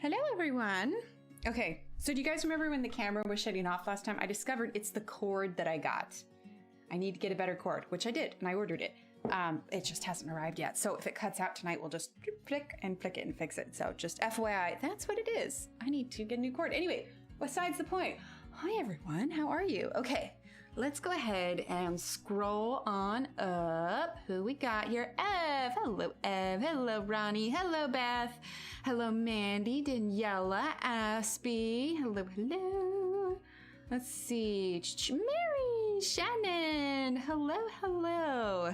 Hello, everyone. Okay, so do you guys remember when the camera was shutting off last time? I discovered it's the cord that I got. I need to get a better cord, which I did, and I ordered it. It just hasn't arrived yet. So if it cuts out tonight, we'll just flick it and fix it. So just FYI, that's what it is. I need to get a new cord. Anyway, besides the point. Hi, everyone. How are you? Okay, let's go ahead and scroll on up. Who we got here? Ev. Hello, Ev. Hello, Ronnie. Hello, Beth. Hello, Mandy. Daniela. Aspie. Hello, hello. Let's see. Mary. Shannon. Hello, hello.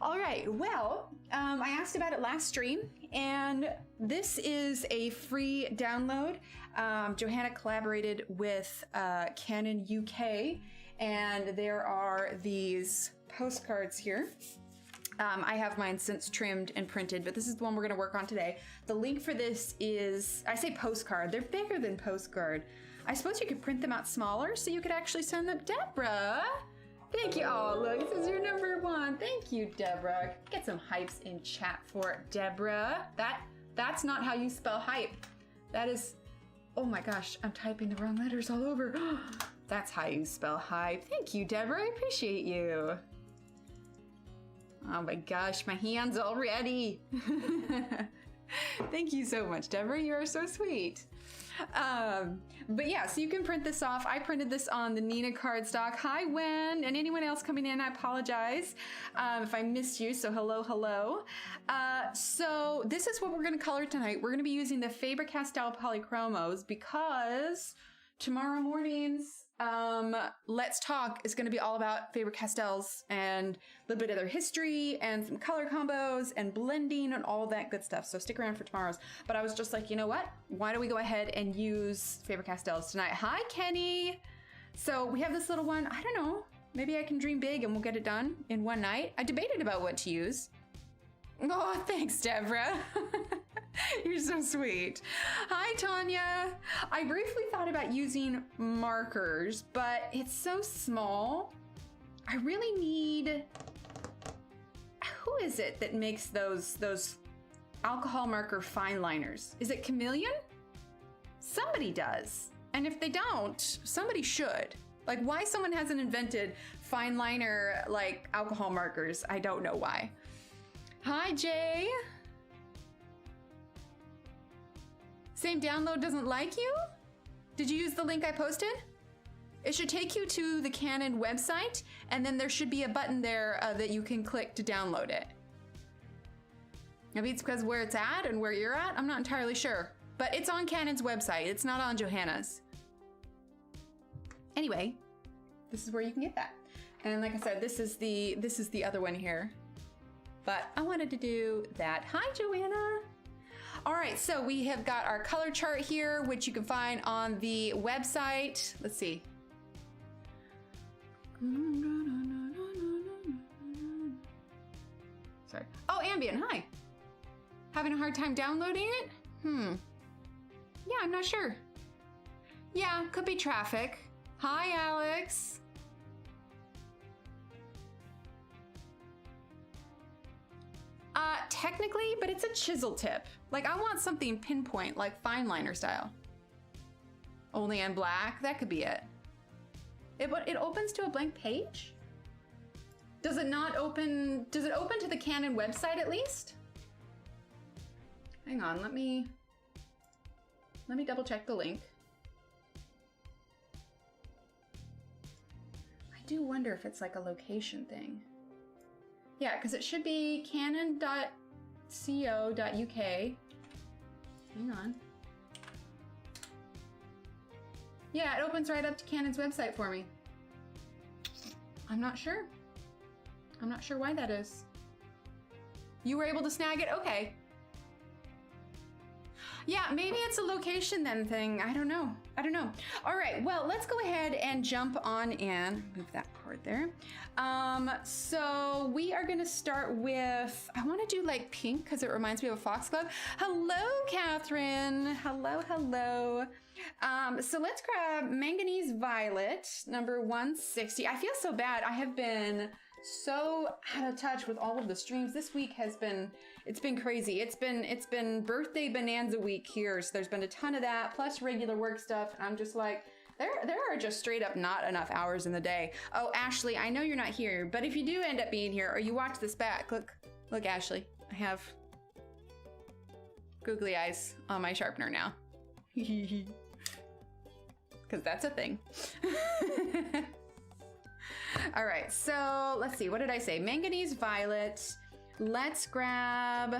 All right, well, I asked about it last stream, and this is a free download. Johanna collaborated with Canon UK, and there are these postcards here. I have mine since trimmed and printed, but this is the one we're going to work on today. The link for this is, I say postcard, they're bigger than postcard. I suppose you could print them out smaller so you could actually send them. Deborah! Thank you. Oh, look, this is your number one. Thank you, Deborah. Get some hypes in chat for Deborah. That's not how you spell hype. That is, oh my gosh, I'm typing the wrong letters all over. That's how you spell hype. Thank you, Deborah. I appreciate you. Oh my gosh, my hands already. Thank you so much, Deborah. You are so sweet. But yeah, so you can print this off. I printed this on the Nina cardstock. Hi, Wen, and anyone else coming in, I apologize if I missed you, so hello, hello. So this is what we're gonna color tonight. We're gonna be using the Faber-Castell Polychromos because tomorrow morning's Let's Talk is gonna be all about Faber-Castells and a little bit of their history and some color combos and blending and all that good stuff. So stick around for tomorrow's. But I was just like, you know what? Why don't we go ahead and use Faber-Castells tonight? Hi, Kenny. So we have this little one. I don't know. Maybe I can dream big and we'll get it done in one night. I debated about what to use. Oh, thanks, Deborah. You're so sweet. Hi, Tanya. I briefly thought about using markers, but it's so small. I really need... Who is it that makes those alcohol marker fine liners? Is it Chameleon? Somebody does. And if they don't, somebody should. Like, why someone hasn't invented fine liner, like, alcohol markers, I don't know why. Hi, Jay. Same download doesn't like you? Did you use the link I posted? It should take you to the Canon website, and then there should be a button there that you can click to download it. Maybe it's because where it's at and where you're at, I'm not entirely sure. But it's on Canon's website, it's not on Johanna's. Anyway, this is where you can get that. And like I said, this is the other one here. But I wanted to do that. Hi, Joanna. All right, so we have got our color chart here, which you can find on the website. Let's see. Sorry. Oh, Ambient, hi. Having a hard time downloading it? Yeah, I'm not sure. Yeah, could be traffic. Hi, Alex. Technically, but it's a chisel tip. Like, I want something pinpoint, like fine liner style. Only on black, that could be it. It opens to a blank page? Does it not open, does it open to the Canon website at least? Hang on, let me double check the link. I do wonder if it's like a location thing. Yeah, because it should be canon.co.uk. Hang on. Yeah, it opens right up to Canon's website for me. I'm not sure. I'm not sure why that is. You were able to snag it? Okay. Yeah, maybe it's a location then thing. I don't know. I don't know. All right, well, let's go ahead and jump on in. Move that cord there. So we are gonna start with, I wanna do like pink because it reminds me of a foxglove. Hello, Catherine. Hello, hello. So let's grab Manganese Violet, number 160. I feel so bad. I have been so out of touch with all of the streams. This week it's been crazy. It's been birthday bonanza week here. So there's been a ton of that, plus regular work stuff. And I'm just like, there are just straight up not enough hours in the day. Oh, Ashley, I know you're not here, but if you do end up being here or you watch this back, look, Ashley, I have googly eyes on my sharpener now. Because that's a thing. All right, so let's see, what did I say? Manganese violet. Let's grab, do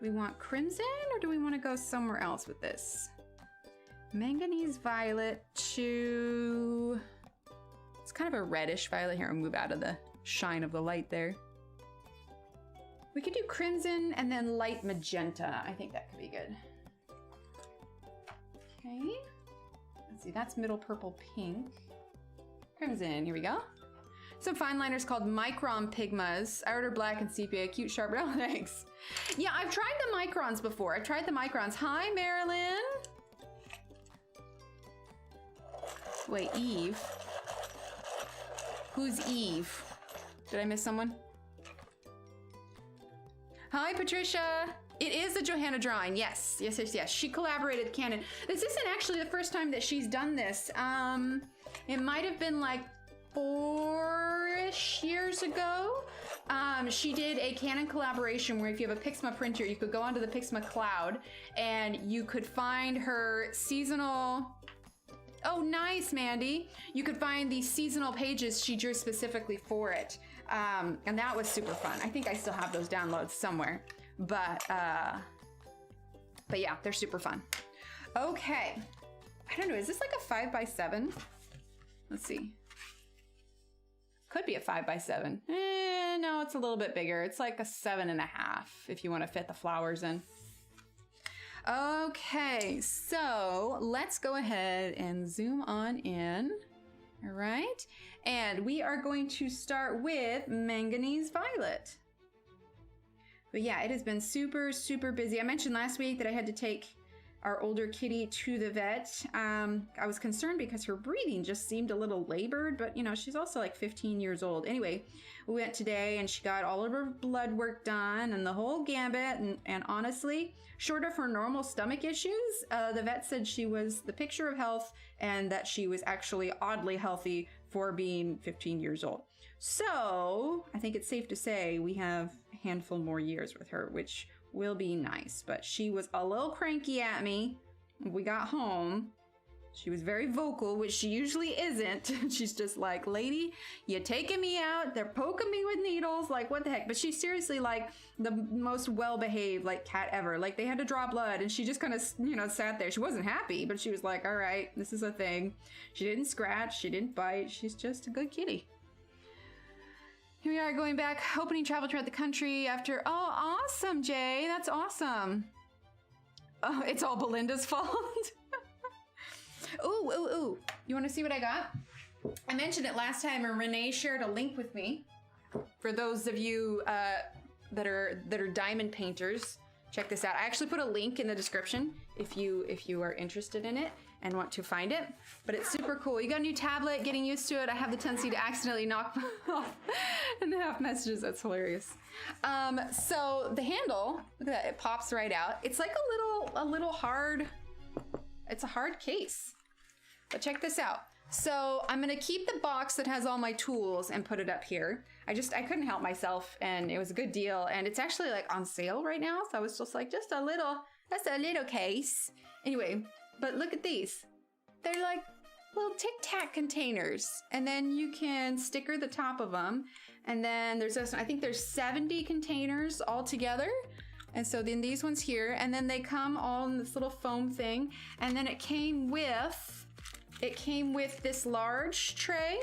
we want crimson or do we want to go somewhere else with this? Manganese violet to, it's kind of a reddish violet. Here, I'll move out of the shine of the light there. We could do crimson and then light magenta. I think that could be good. Okay, let's see, that's middle purple pink. Crimson, here we go. Some fine liners called Micron Pigmas. I ordered black and sepia, cute sharp brown eggs. Yeah, I've tried the Microns before. I've tried the Microns. Hi, Marilyn. Wait, Eve. Who's Eve? Did I miss someone? Hi, Patricia. It is the Johanna drawing. Yes. She collaborated with Canon. This isn't actually the first time that she's done this. It might have been like 4-ish years ago. She did a Canon collaboration where if you have a Pixma printer, you could go onto the Pixma cloud and you could find her seasonal. Oh, nice, Mandy. You could find the seasonal pages she drew specifically for it. And that was super fun. I think I still have those downloads somewhere. But yeah, they're super fun. Okay. I don't know, is this like a 5x7? Let's see. Could be a 5x7. No, it's a little bit bigger. It's like a 7.5 if you want to fit the flowers in. Okay, so let's go ahead and zoom on in. All right, and we are going to start with Manganese Violet. But yeah, it has been super, super busy. I mentioned last week that I had to take our older kitty to the vet. I was concerned because her breathing just seemed a little labored, but you know, she's also like 15 years old. Anyway, we went today and she got all of her blood work done and the whole gambit. And honestly, short of her normal stomach issues, the vet said she was the picture of health and that she was actually oddly healthy for being 15 years old. So I think it's safe to say we have a handful more years with her, which will be nice. But she was a little cranky at me when we got home. She was very vocal, which she usually isn't. She's just like, lady, you taking me out, they're poking me with needles, like what the heck. But she's seriously like the most well-behaved like cat ever. Like they had to draw blood and she just kind of, you know, sat there. She wasn't happy, but she was like, all right, this is a thing. She didn't scratch, she didn't bite, she's just a good kitty. Here we are going back, opening travel throughout the country after, oh, awesome, Jay, that's awesome. Oh, it's all Belinda's fault. Ooh, you wanna see what I got? I mentioned it last time and Renee shared a link with me. For those of you that are diamond painters, check this out. I actually put a link in the description if you are interested in it and want to find it, but it's super cool. You got a new tablet, getting used to it. I have the tendency to accidentally knock off and half messages. That's hilarious. So the handle, look at that, it pops right out. It's like a little hard, it's a hard case. But check this out. So I'm gonna keep the box that has all my tools and put it up here. I couldn't help myself and it was a good deal. And it's actually like on sale right now. So I was just like, that's a little case. Anyway, but look at these. They're like little Tic Tac containers. And then you can sticker the top of them. And then there's this, I think there's 70 containers all together. And so then these ones here, and then they come all in this little foam thing. And then it came with this large tray,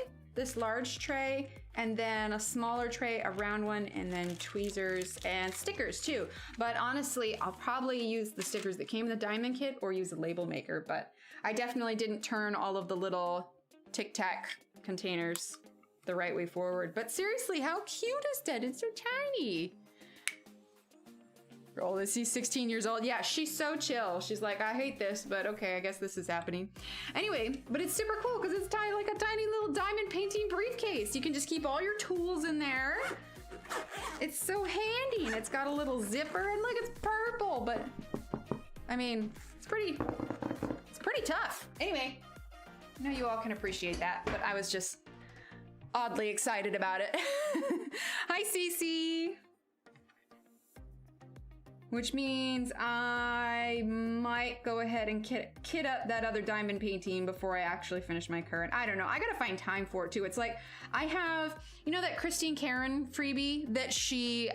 and then a smaller tray, a round one, and then tweezers and stickers too. But honestly, I'll probably use the stickers that came in the diamond kit or use a label maker, but I definitely didn't turn all of the little Tic Tac containers the right way forward. But seriously, how cute is that? It's so tiny. Your oldest, she's 16 years old. Yeah, she's so chill. She's like, I hate this, but okay, I guess this is happening. Anyway, but it's super cool because it's like a tiny little diamond painting briefcase. You can just keep all your tools in there. It's so handy, and it's got a little zipper, and look, it's purple, but I mean, it's pretty tough. Anyway, I know you all can appreciate that, but I was just oddly excited about it. Hi, Cece. Which means I might go ahead and kit up that other diamond painting before I actually finish my current. I don't know. I gotta find time for it too. It's like I have, you know, that Christine Karen freebie that she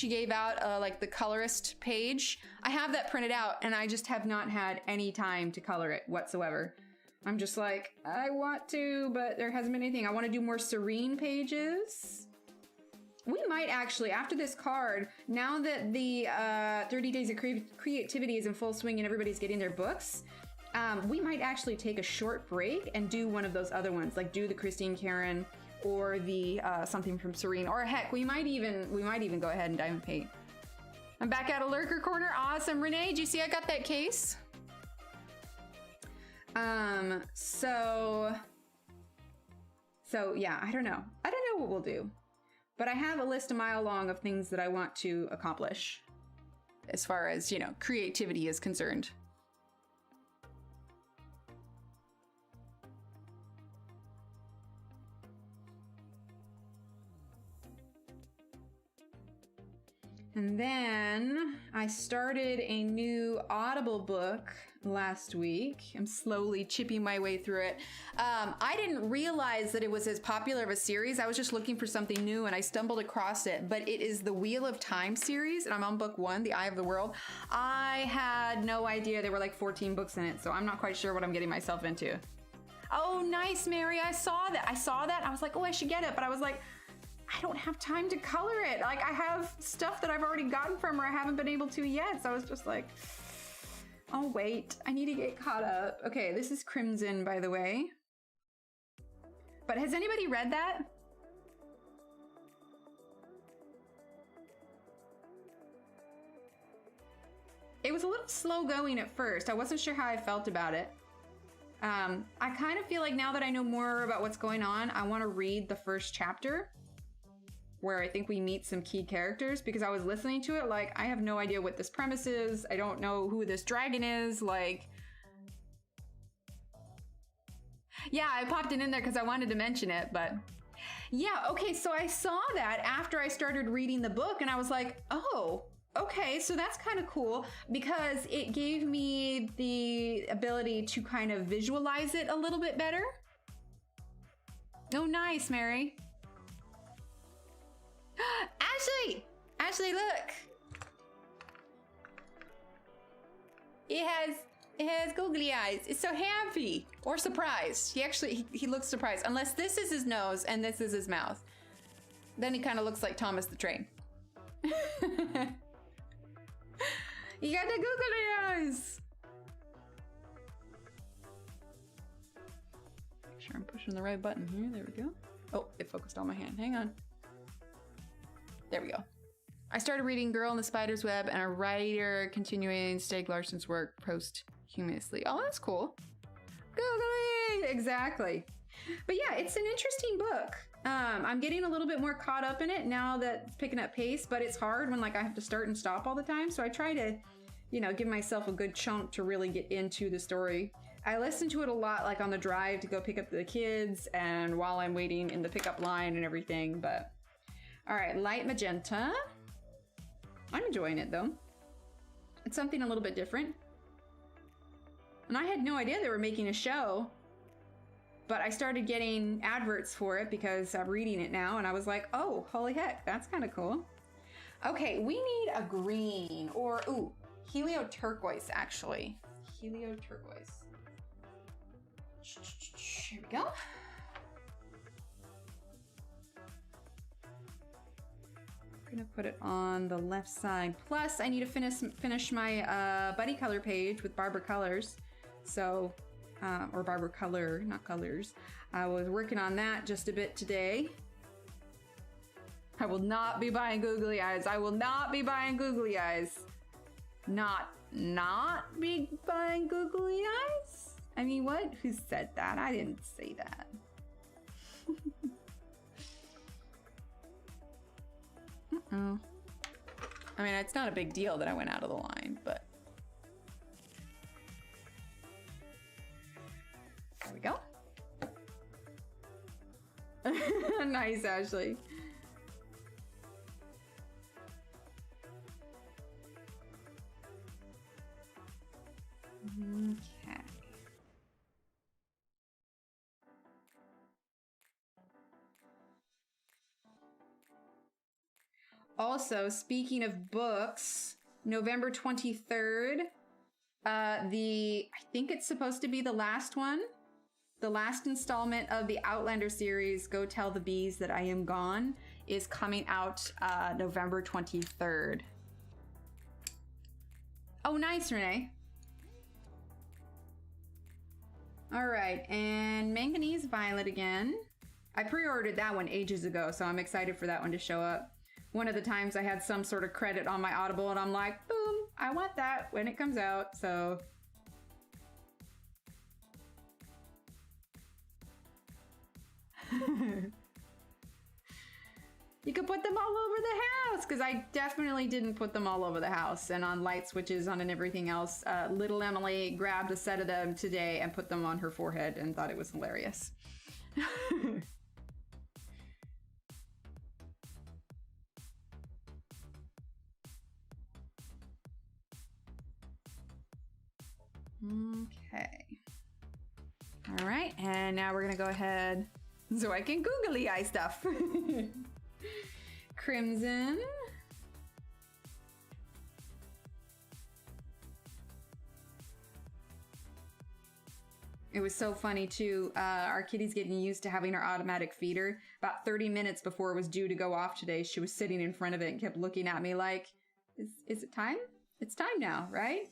gave out, like the colorist page. I have that printed out, and I just have not had any time to color it whatsoever. I'm just like, I want to, but there hasn't been anything. I want to do more serene pages. We might actually, after this card, now that the 30 Days of Creativity is in full swing and everybody's getting their books, we might actually take a short break and do one of those other ones, like do the Christine Karen or the something from Serene, or heck, we might even go ahead and diamond paint. I'm back at a lurker corner. Awesome, Renee. Do you see I got that case? So yeah, I don't know what we'll do. But I have a list a mile long of things that I want to accomplish as far as, you know, creativity is concerned. And then I started a new Audible book last week. I'm slowly chipping my way through it. I didn't realize that it was as popular of a series. I was just looking for something new and I stumbled across it, but it is the Wheel of Time series, and I'm on book 1, The Eye of the World. I had no idea there were like 14 books in it, so I'm not quite sure what I'm getting myself into. Oh, nice, Mary. I saw that. I was like, oh, I should get it, but I was like, I don't have time to color it. Like, I have stuff that I've already gotten from her I haven't been able to yet. So I was just like, oh, wait, I need to get caught up. Okay, this is Crimson, by the way. But has anybody read that? It was a little slow going at first. I wasn't sure how I felt about it. I kind of feel like now that I know more about what's going on, I want to read the first chapter, where I think we meet some key characters, because I was listening to it like, I have no idea what this premise is. I don't know who this dragon is. Like, yeah, I popped it in there because I wanted to mention it, but yeah, okay, so I saw that after I started reading the book and I was like, oh, okay, so that's kind of cool, because it gave me the ability to kind of visualize it a little bit better. Oh, nice, Mary. Ashley, look. It has googly eyes. It's so happy or surprised. He looks surprised, unless this is his nose and this is his mouth. Then he kind of looks like Thomas the Train. You got the googly eyes. Make sure I'm pushing the right button here. There we go. Oh, it focused on my hand. Hang on. There we go. I started reading Girl in the Spider's Web and a writer continuing Stieg Larsson's work posthumously. Oh, that's cool. Googly! Exactly. But yeah, it's an interesting book. I'm getting a little bit more caught up in it now that it's picking up pace, but it's hard when like I have to start and stop all the time. So I try to, you know, give myself a good chunk to really get into the story. I listen to it a lot, like on the drive to go pick up the kids and while I'm waiting in the pickup line and everything, but all right, light magenta. I'm enjoying it though. It's something a little bit different. And I had no idea they were making a show, but I started getting adverts for it because I'm reading it now and I was like, oh, holy heck, that's kind of cool. Okay, we need a green or, ooh, helio turquoise actually. Helio turquoise. Here we go. I'm gonna put it on the left side. Plus, I need to finish my buddy color page with Barber Colors. So, or Barber Color, not Colors. I was working on that just a bit today. I will not be buying googly eyes. I will not be buying googly eyes. not be buying googly eyes? I mean, what? Who said that? I didn't say that. Uh-oh. I mean, it's not a big deal that I went out of the line, but... There we go. Nice, Ashley. Okay. Also, speaking of books, November 23rd, I think it's supposed to be the last one. The last installment of the Outlander series, Go Tell the Bees That I Am Gone, is coming out November 23rd. Oh, nice, Renee. All right, and Manganese Violet again. I pre-ordered that one ages ago, so I'm excited for that one to show up. One of the times I had some sort of credit on my Audible, and I'm like, boom, I want that when it comes out, so... You could put them all over the house, because I definitely didn't put them all over the house and on light switches on and everything else. Little Emily grabbed a set of them today and put them on her forehead and thought it was hilarious. Okay. All right, and now we're gonna go ahead so I can googly eye stuff. Crimson. It was so funny too. Our kitty's getting used to having her automatic feeder. About 30 minutes before it was due to go off today, she was sitting in front of it and kept looking at me like, is it time? It's time now, right?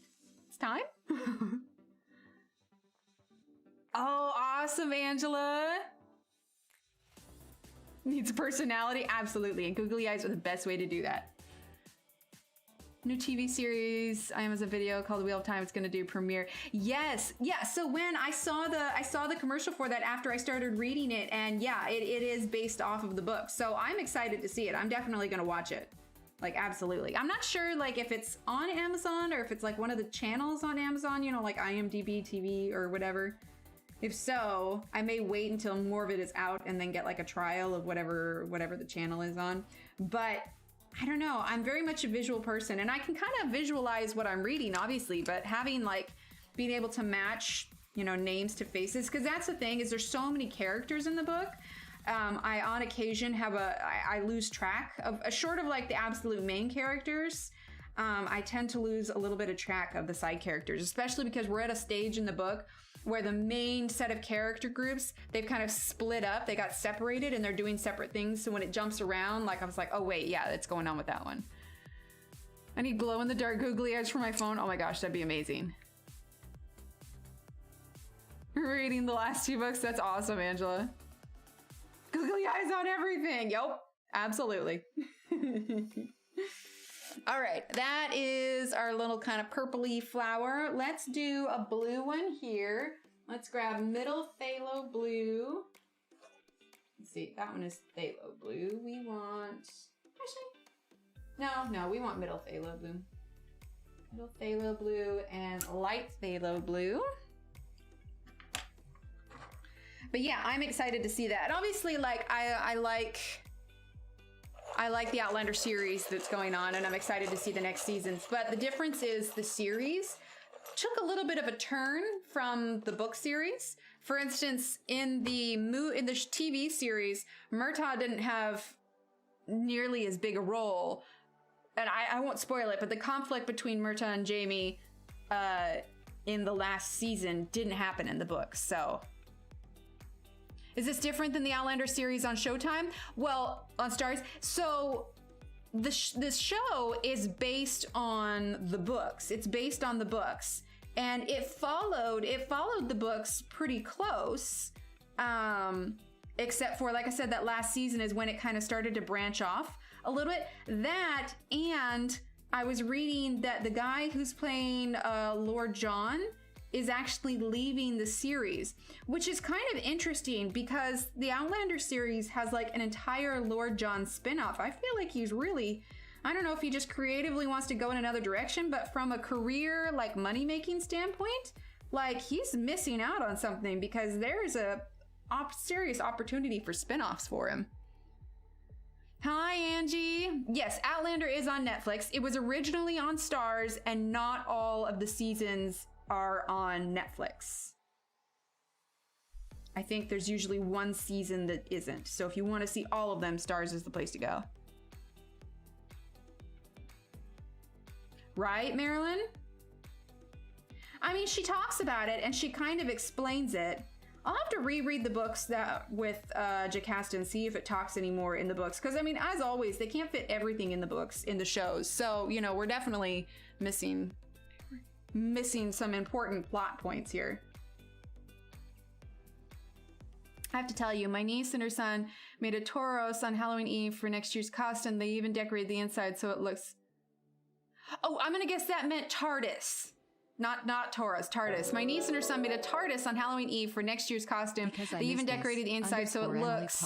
It's time? Oh, awesome, Angela. Needs personality? Absolutely. And googly eyes are the best way to do that. New TV series, Amazon Video called The Wheel of Time. It's going to do premiere. Yes. Yeah. So when I saw the commercial for that after I started reading it, and yeah, it is based off of the book. So I'm excited to see it. I'm definitely going to watch it. Like, absolutely. I'm not sure, like, if it's on Amazon or if it's like one of the channels on Amazon, you know, like IMDb TV or whatever. If so, I may wait until more of it is out and then get like a trial of whatever the channel is on. But I don't know, I'm very much a visual person and I can kind of visualize what I'm reading, obviously, but having like being able to match, you know, names to faces, because that's the thing, is there's so many characters in the book. I on occasion have I lose track of, short of like the absolute main characters. I tend to lose a little bit of track of the side characters, especially because we're at a stage in the book where the main set of character groups, they've kind of split up, they got separated and they're doing separate things. So when it jumps around, like I was like, oh wait, yeah, that's going on with that one. I need glow in the dark googly eyes for my phone. Oh my gosh, that'd be amazing. Reading the last two books, that's awesome, Angela. Googly eyes on everything, yep, absolutely. All right, that is our little kind of purpley flower. Let's do a blue one here. Let's grab middle phthalo blue. Let's see, that one is phthalo blue. We want, actually, no, we want middle phthalo blue. Middle phthalo blue and light phthalo blue. But yeah, I'm excited to see that. And obviously, like, I like the Outlander series that's going on, and I'm excited to see the next seasons. But the difference is the series took a little bit of a turn from the book series. For instance, in the TV series, Murtaugh didn't have nearly as big a role. And I won't spoil it, but the conflict between Murtaugh and Jamie in the last season didn't happen in the book, so... Is this different than the Outlander series on Showtime? Well, on Starz. So this show is based on the books. It's based on the books. And it followed the books pretty close. Except for, like I said, that last season is when it kind of started to branch off a little bit. That and I was reading that the guy who's playing Lord John is actually leaving the series, which is kind of interesting because the Outlander series has like an entire Lord John spinoff. I feel like he's really, I don't know if he just creatively wants to go in another direction, but from a career, like money-making standpoint, like he's missing out on something because there's a serious opportunity for spinoffs for him. Hi, Angie. Yes, Outlander is on Netflix. It was originally on Starz, and not all of the seasons are on Netflix. I think there's usually one season that isn't. So if you want to see all of them, Starz is the place to go. Right, Marilyn? I mean, she talks about it and she kind of explains it. I'll have to reread the books that with Jocasta and see if it talks anymore in the books. Because, I mean, as always, they can't fit everything in the books, in the shows. So, you know, we're definitely missing some important plot points here. I have to tell you, my niece and her son made a Tauros on Halloween Eve for next year's costume. They even decorated the inside so it looks... Oh, I'm gonna guess that meant TARDIS. Not Taurus, TARDIS. My niece and her son made a TARDIS on Halloween Eve for next year's costume. They even decorated the inside so it looks...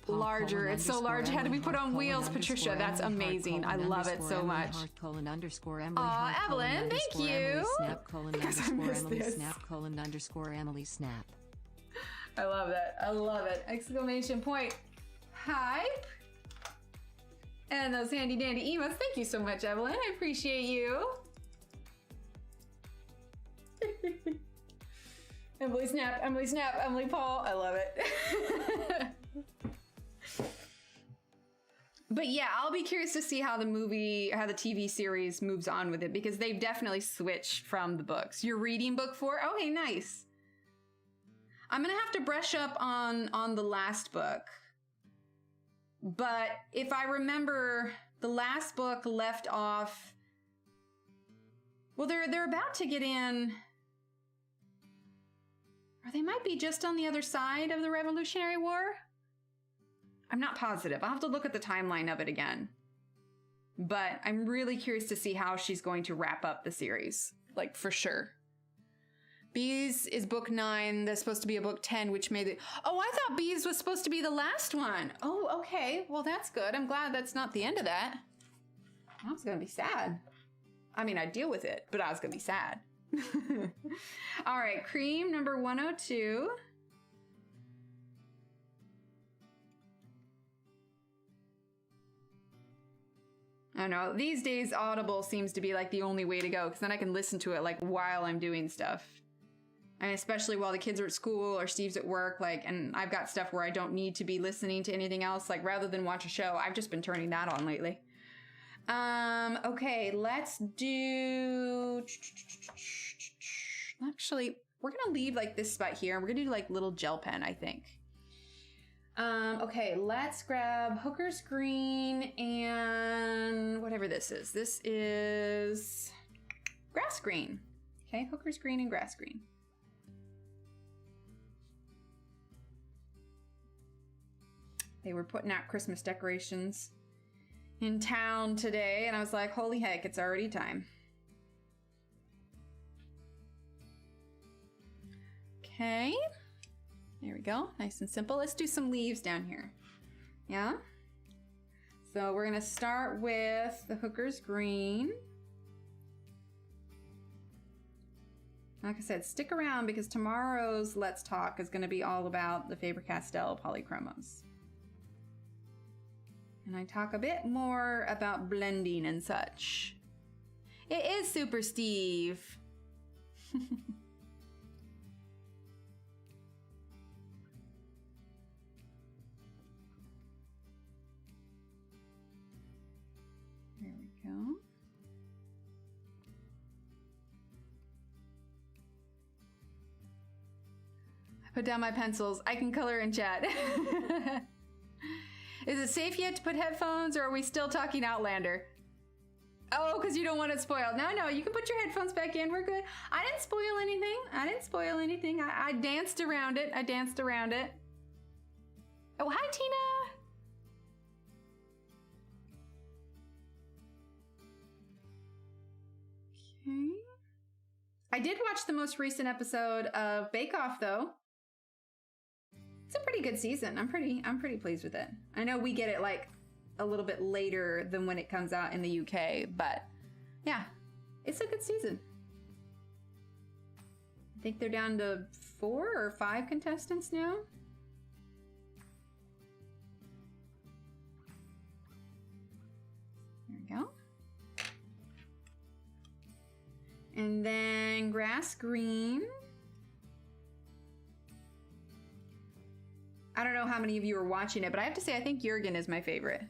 larger. It's so large it had to be put on wheels, Patricia. That's amazing. I love it so much. Aw, Evelyn, thank you. Because I missed this. I love that. I love it. Exclamation point. Hype. And those handy dandy emotes. Thank you so much, Evelyn. I appreciate you. Emily Snap, Emily Snap, Emily Paul. I love it. But yeah, I'll be curious to see how the TV series moves on with it, because they've definitely switched from the books. You're reading book 4? Okay, nice. I'm gonna have to brush up on the last book. But if I remember, the last book left off... Well, they're about to get in... Or they might be just on the other side of the Revolutionary War? I'm not positive. I'll have to look at the timeline of it again. But I'm really curious to see how she's going to wrap up the series. Like, for sure. Bees is book 9. There's supposed to be a book 10, which made it... Oh, I thought Bees was supposed to be the last one. Oh, okay. Well, that's good. I'm glad that's not the end of that. I was going to be sad. I mean, I'd deal with it, but I was going to be sad. All right, Cream number 102. I don't know. These days, Audible seems to be like the only way to go, because then I can listen to it like while I'm doing stuff. And especially while the kids are at school or Steve's at work, like, and I've got stuff where I don't need to be listening to anything else. Like, rather than watch a show, I've just been turning that on lately. Okay, let's do... Actually, we're gonna leave like this spot here. We're gonna do like little gel pen, I think. Okay, let's grab Hooker's Green and whatever this is. This is Grass Green. Okay, Hooker's Green and Grass Green. They were putting out Christmas decorations in town today, and I was like, holy heck, it's already time. Okay, there we go, nice and simple. Let's do some leaves down here. Yeah, so we're gonna start with the Hooker's Green. Like I said, stick around because tomorrow's Let's Talk is gonna be all about the Faber-Castell polychromos. And I talk a bit more about blending and such. It is Super Steve. There we go. I put down my pencils. I can color in chat. Is it safe yet to put headphones, or are we still talking Outlander? Oh, because you don't want it spoiled. No, you can put your headphones back in. We're good. I didn't spoil anything. I danced around it. Oh, hi, Tina. Okay. I did watch the most recent episode of Bake Off though. It's a pretty good season. I'm pretty pleased with it. I know we get it like a little bit later than when it comes out in the UK, but yeah, it's a good season. I think they're down to 4 or 5 contestants now. There we go. And then grass green. I don't know how many of you are watching it, but I have to say I think Jurgen is my favorite.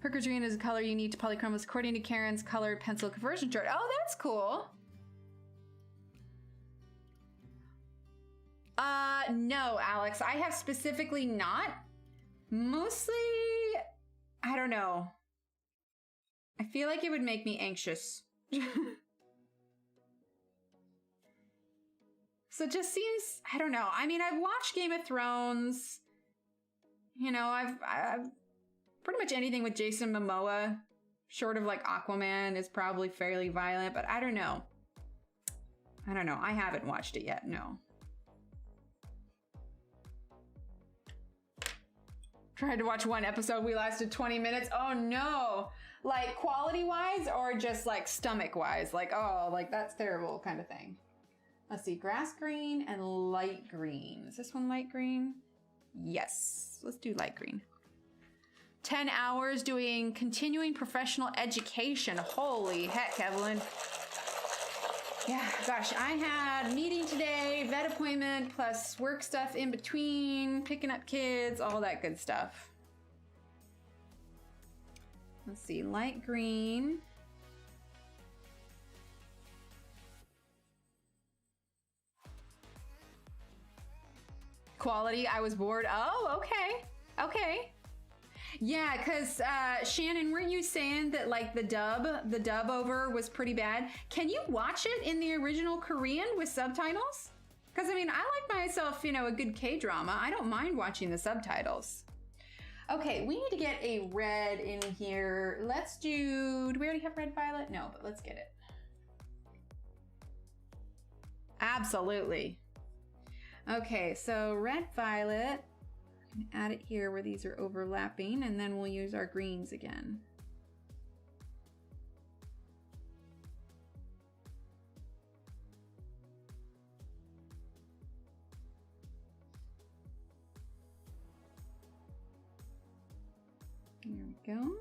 Hooker's green is a color unique to polychromos according to Karen's color pencil conversion chart. Oh, that's cool. No, Alex, I have specifically not. Mostly, I don't know. I feel like it would make me anxious. So it just seems, I don't know. I mean, I've watched Game of Thrones. You know, I've pretty much anything with Jason Momoa, short of like Aquaman, is probably fairly violent, but I don't know. I don't know. I haven't watched it yet, no. Tried to watch one episode, we lasted 20 minutes. Oh no. Like quality wise or just like stomach wise? Like, oh, like that's terrible kind of thing. Let's see, grass green and light green. Is this one light green? Yes, let's do light green. 10 hours doing continuing professional education. Holy heck, Evelyn. Yeah, gosh, I had meeting today, vet appointment, plus work stuff in between, picking up kids, all that good stuff. Let's see, light green. Quality, I was bored. Oh, okay, okay. Yeah, because Shannon, weren't you saying that like the dub over was pretty bad? Can you watch it in the original Korean with subtitles? Because I mean, I like myself, you know, a good K-drama. I don't mind watching the subtitles. Okay, we need to get a red in here. Let's do we already have red violet? No, but let's get it. Absolutely. Okay, so red violet. Add it here where these are overlapping, and then we'll use our greens again. There we go.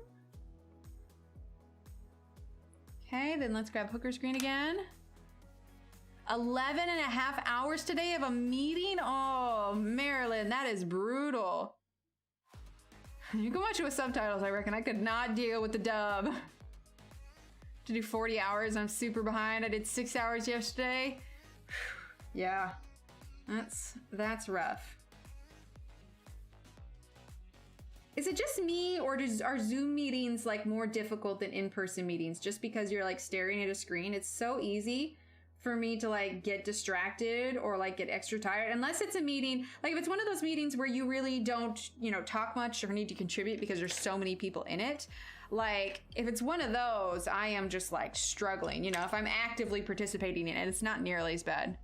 Okay, then let's grab Hooker's green again. 11 and a half hours today of a meeting? Oh, Marilyn, that is brutal. You can watch it with subtitles, I reckon. I could not deal with the dub. To do 40 hours, I'm super behind. I did 6 hours yesterday. Yeah, that's rough. Is it just me, or are Zoom meetings like more difficult than in-person meetings just because you're like staring at a screen? It's so easy for me to like get distracted or like get extra tired, unless it's a meeting, like if it's one of those meetings where you really don't, you know, talk much or need to contribute because there's so many people in it. Like if it's one of those, I am just like struggling, you know, if I'm actively participating in it, it's not nearly as bad.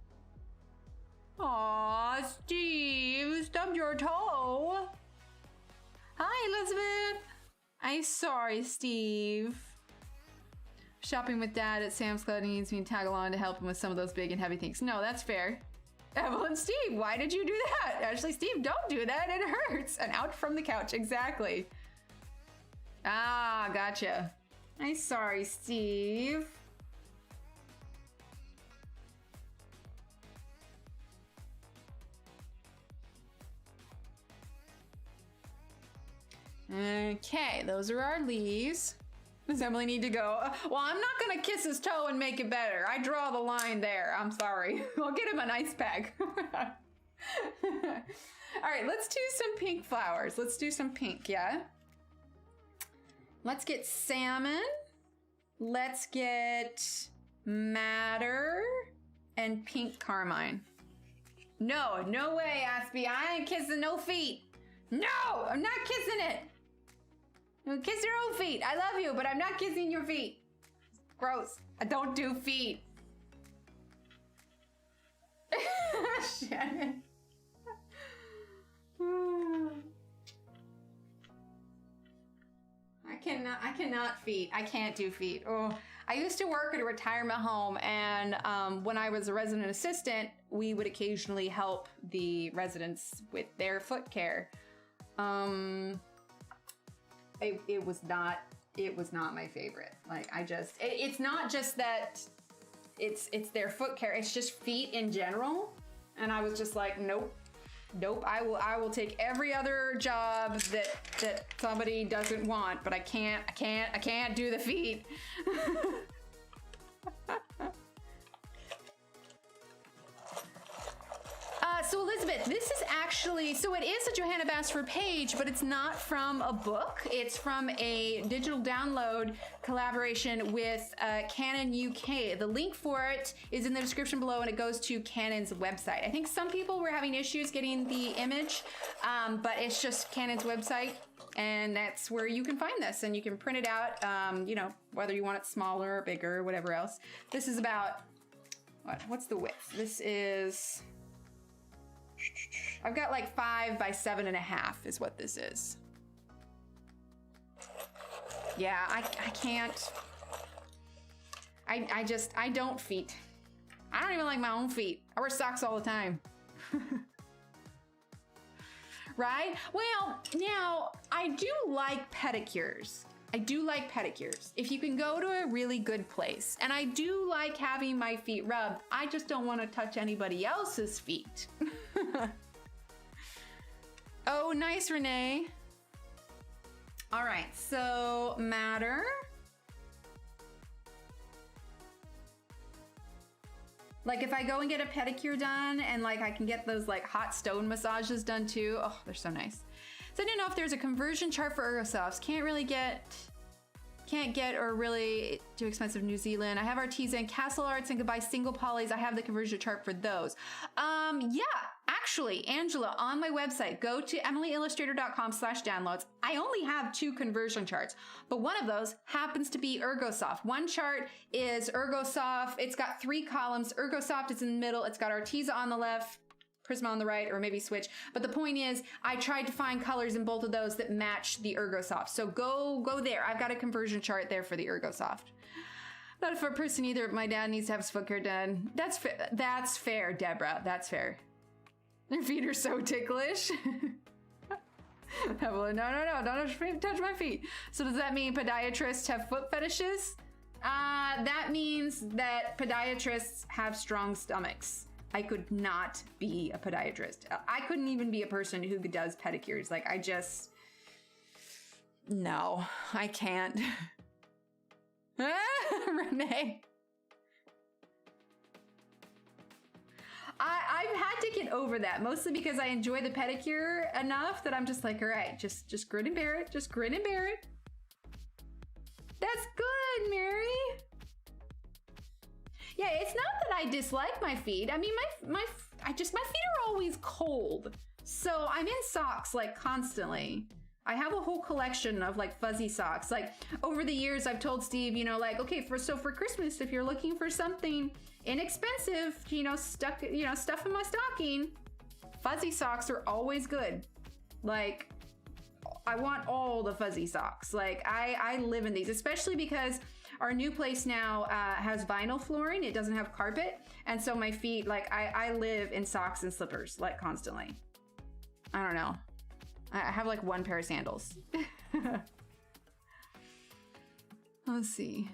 Aw, Steve, stubbed your toe. Hi, Elizabeth. I'm sorry, Steve. Shopping with Dad at Sam's Club needs me to tag along to help him with some of those big and heavy things. No, that's fair. Evelyn, Steve, why did you do that? Actually, Steve, don't do that. It hurts. And out from the couch. Exactly. Ah, gotcha. I'm sorry, Steve. Okay, those are our leaves. Does Emily need to go? Well, I'm not gonna kiss his toe and make it better. I draw the line there. I'm sorry. I'll get him an ice pack. All right, let's do some pink flowers. Let's do some pink, yeah? Let's get salmon. Let's get madder and pink carmine. No, no way, Aspie. I ain't kissing no feet. No, I'm not kissing it. Kiss your own feet. I love you, but I'm not kissing your feet. Gross. I don't do feet. Shannon. I cannot feet. I can't do feet. Oh, I used to work at a retirement home, and when I was a resident assistant, we would occasionally help the residents with their foot care. It was not my favorite. Like, it's not just that it's their foot care, it's just feet in general. And I was just like, nope. I will take every other job that somebody doesn't want, but I can't do the feet. So Elizabeth, this is actually, so it is a Johanna Basford page, but it's not from a book. It's from a digital download collaboration with Canon UK. The link for it is in the description below, and it goes to Canon's website. I think some people were having issues getting the image, but it's just Canon's website, and that's where you can find this, and you can print it out, you know, whether you want it smaller or bigger or whatever else. This is about, what's the width? This is... I've got like 5 by 7.5 is what this is. Yeah, I can't. I don't feet. I don't even like my own feet. I wear socks all the time. Right? Well, now I do like pedicures. If you can go to a really good place. And I do like having my feet rubbed. I just don't want to touch anybody else's feet. Oh, nice, Renee. All right, so matter. Like if I go and get a pedicure done, and like I can get those like hot stone massages done too. Oh, they're so nice. So I don't know if there's a conversion chart for Ergosofts. Can't get or really too expensive New Zealand. I have Artisan, Castle Arts, and Goodbye Single Polys. I have the conversion chart for those. Yeah, actually, Angela, on my website, go to emilyillustrator.com/downloads. I only have 2 conversion charts, but one of those happens to be Ergosoft. One chart is Ergosoft. It's got 3 columns. Ergosoft is in the middle. It's got Artisa on the left, Prisma on the right, or maybe switch. But the point is, I tried to find colors in both of those that match the Ergosoft. So go there. I've got a conversion chart there for the Ergosoft. Not a foot person either, but my dad needs to have his foot care done. That's fair, Deborah. That's fair. Their feet are so ticklish. No, don't touch my feet. So does that mean podiatrists have foot fetishes? That means that podiatrists have strong stomachs. I could not be a podiatrist. I couldn't even be a person who does pedicures. Like, no, I can't. Renee. I've had to get over that, mostly because I enjoy the pedicure enough that I'm just like, all right, just grin and bear it. Just grin and bear it. That's good, Mary. Yeah, it's not that I dislike my feet. I mean, my feet are always cold. So I'm in socks like constantly. I have a whole collection of like fuzzy socks. Like over the years, I've told Steve, you know, like, okay, for Christmas, if you're looking for something inexpensive, stuff in my stocking, fuzzy socks are always good. Like, I want all the fuzzy socks. Like I live in these, especially because our new place now has vinyl flooring. It doesn't have carpet. And so my feet, like I live in socks and slippers, like constantly. I don't know. I have like 1 pair of sandals. Let's see.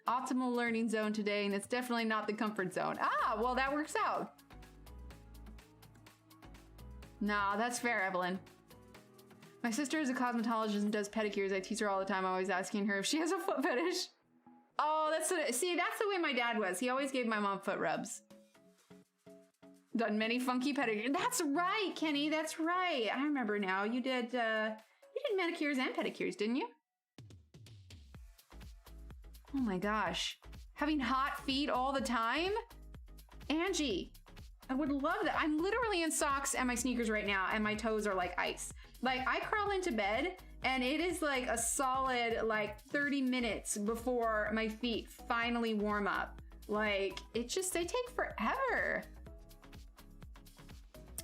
Optimal learning zone today, and it's definitely not the comfort zone. Ah, well, that works out. Nah, that's fair, Evelyn. My sister is a cosmetologist and does pedicures. I tease her all the time, always asking her if she has a foot fetish. Oh, that's the way my dad was. He always gave my mom foot rubs. Done many funky pedicures. That's right, Kenny. That's right. I remember now. You did manicures and pedicures, didn't you? Oh my gosh. Having hot feet all the time? Angie, I would love that. I'm literally in socks and my sneakers right now, and my toes are like ice. Like, I crawl into bed and it is like a solid like 30 minutes before my feet finally warm up. Like, they take forever.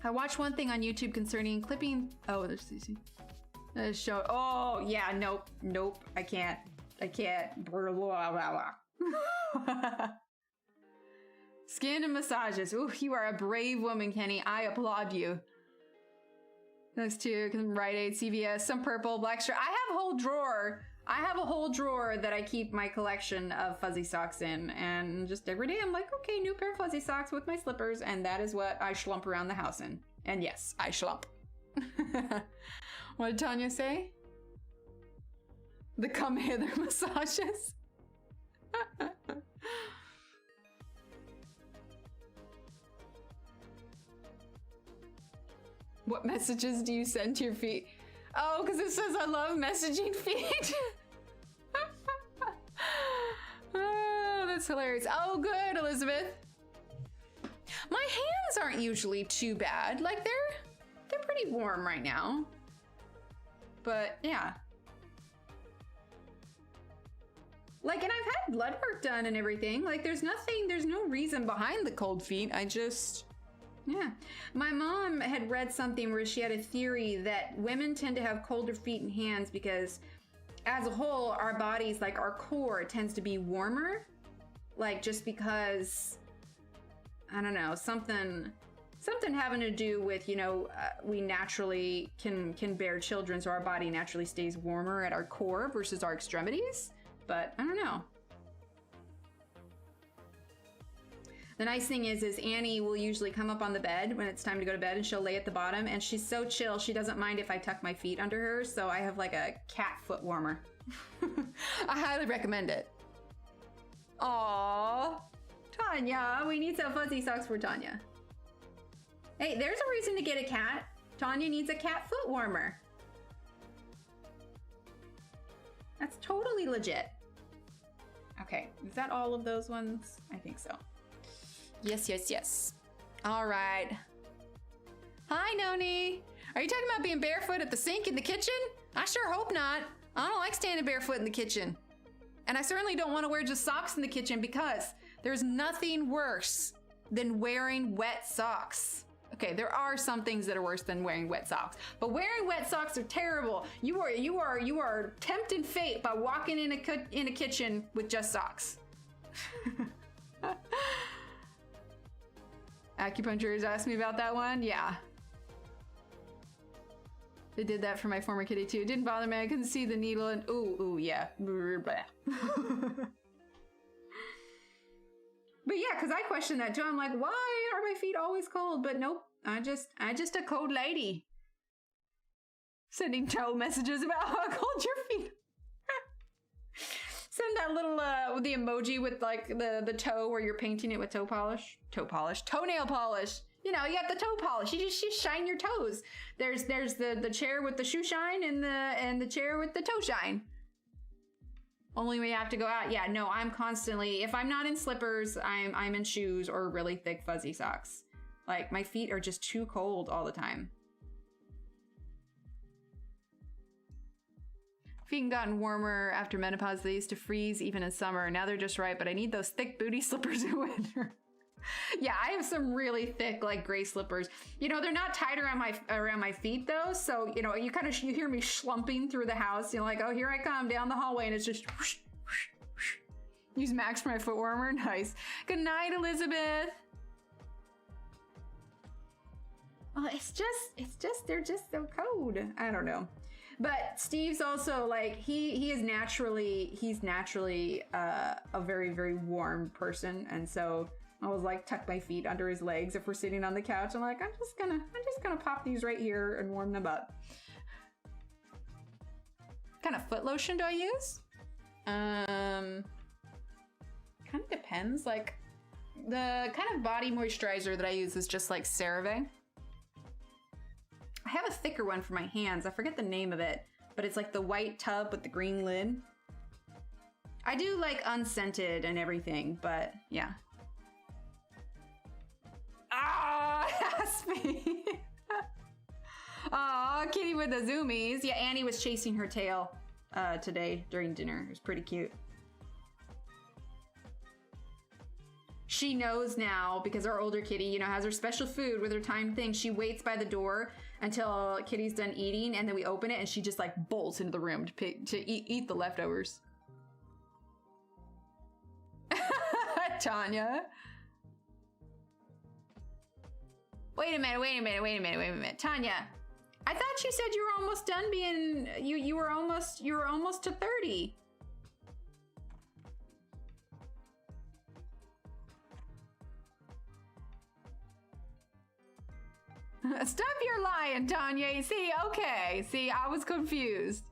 I watched one thing on YouTube concerning clipping. Oh, there's Cece. Show. Oh, yeah, nope. I can't. Blah, blah, blah. Skin and massages. Ooh, you are a brave woman, Kenny. I applaud you. Those two, Rite Aid, CVS, some purple, black shirt. I have a whole drawer that I keep my collection of fuzzy socks in, and just every day I'm like, okay, new pair of fuzzy socks with my slippers, and that is what I schlump around the house in. And yes, I schlump. What did Tanya say? The come hither massages. What messages do you send to your feet? Oh, because it says I love messaging feet. Oh, that's hilarious. Oh, good, Elizabeth. My hands aren't usually too bad. Like, they're pretty warm right now. But yeah. Like, and I've had blood work done and everything. Like, there's no reason behind the cold feet. Yeah. My mom had read something where she had a theory that women tend to have colder feet and hands because as a whole, our bodies, like our core tends to be warmer. Like, just because, I don't know, something having to do with, you know, we naturally can bear children, so our body naturally stays warmer at our core versus our extremities. But I don't know. The nice thing is Annie will usually come up on the bed when it's time to go to bed, and she'll lay at the bottom, and she's so chill, she doesn't mind if I tuck my feet under her, so I have like a cat foot warmer. I highly recommend it. Aww. Tanya, we need some fuzzy socks for Tanya. Hey, there's a reason to get a cat. Tanya needs a cat foot warmer. That's totally legit. Okay, is that all of those ones? I think so. Yes. All right. Hi, Noni. Are you talking about being barefoot at the sink in the kitchen? I sure hope not. I don't like standing barefoot in the kitchen. And I certainly don't want to wear just socks in the kitchen because there's nothing worse than wearing wet socks. Okay, there are some things that are worse than wearing wet socks, but wearing wet socks are terrible. You are tempting fate by walking in a kitchen with just socks. Acupuncturers asked me about that one. Yeah. They did that for my former kitty too. It didn't bother me. I couldn't see the needle and ooh, yeah. But yeah, because I question that too. I'm like, why are my feet always cold? But nope, I just a cold lady. Sending toe messages about how cold your feet. Send that little the emoji with like the toe where you're painting it with toenail polish. You know, you have the toe polish. You just shine your toes. There's the chair with the shoe shine and the chair with the toe shine. Only when you have to go out. Yeah, no, I'm constantly, if I'm not in slippers, I'm in shoes or really thick fuzzy socks. Like, my feet are just too cold all the time. Feet gotten warmer after menopause. They used to freeze even in summer. Now they're just right, but I need those thick booty slippers in winter. Yeah, I have some really thick, like, gray slippers. You know, they're not tied around my feet though, so you know, you hear me schlumping through the house. You're like, oh, here I come down the hallway, and it's just whoosh, whoosh, whoosh. Use Max for my foot warmer. Nice. Good night, Elizabeth. Well, it's just they're just so cold. I don't know. But Steve's also like he's naturally a very, very warm person, and so I was like tuck my feet under his legs if we're sitting on the couch. I'm like, I'm just gonna pop these right here and warm them up. What kind of foot lotion do I use? Kind of depends. Like the kind of body moisturizer that I use is just like CeraVe. I have a thicker one for my hands. I forget the name of it, but it's like the white tub with the green lid. I do like unscented and everything, but yeah. Ah, Aspie. Aw, kitty with the zoomies. Yeah, Annie was chasing her tail today during dinner. It was pretty cute. She knows now because our older kitty, you know, has her special food with her timed thing. She waits by the door until Kitty's done eating, and then we open it, and she just like bolts into the room to eat the leftovers. Tanya. Wait a minute. Tanya, I thought you said you were almost done being, you were almost to 30. Stop your lying, Tanya. See, okay. See, I was confused.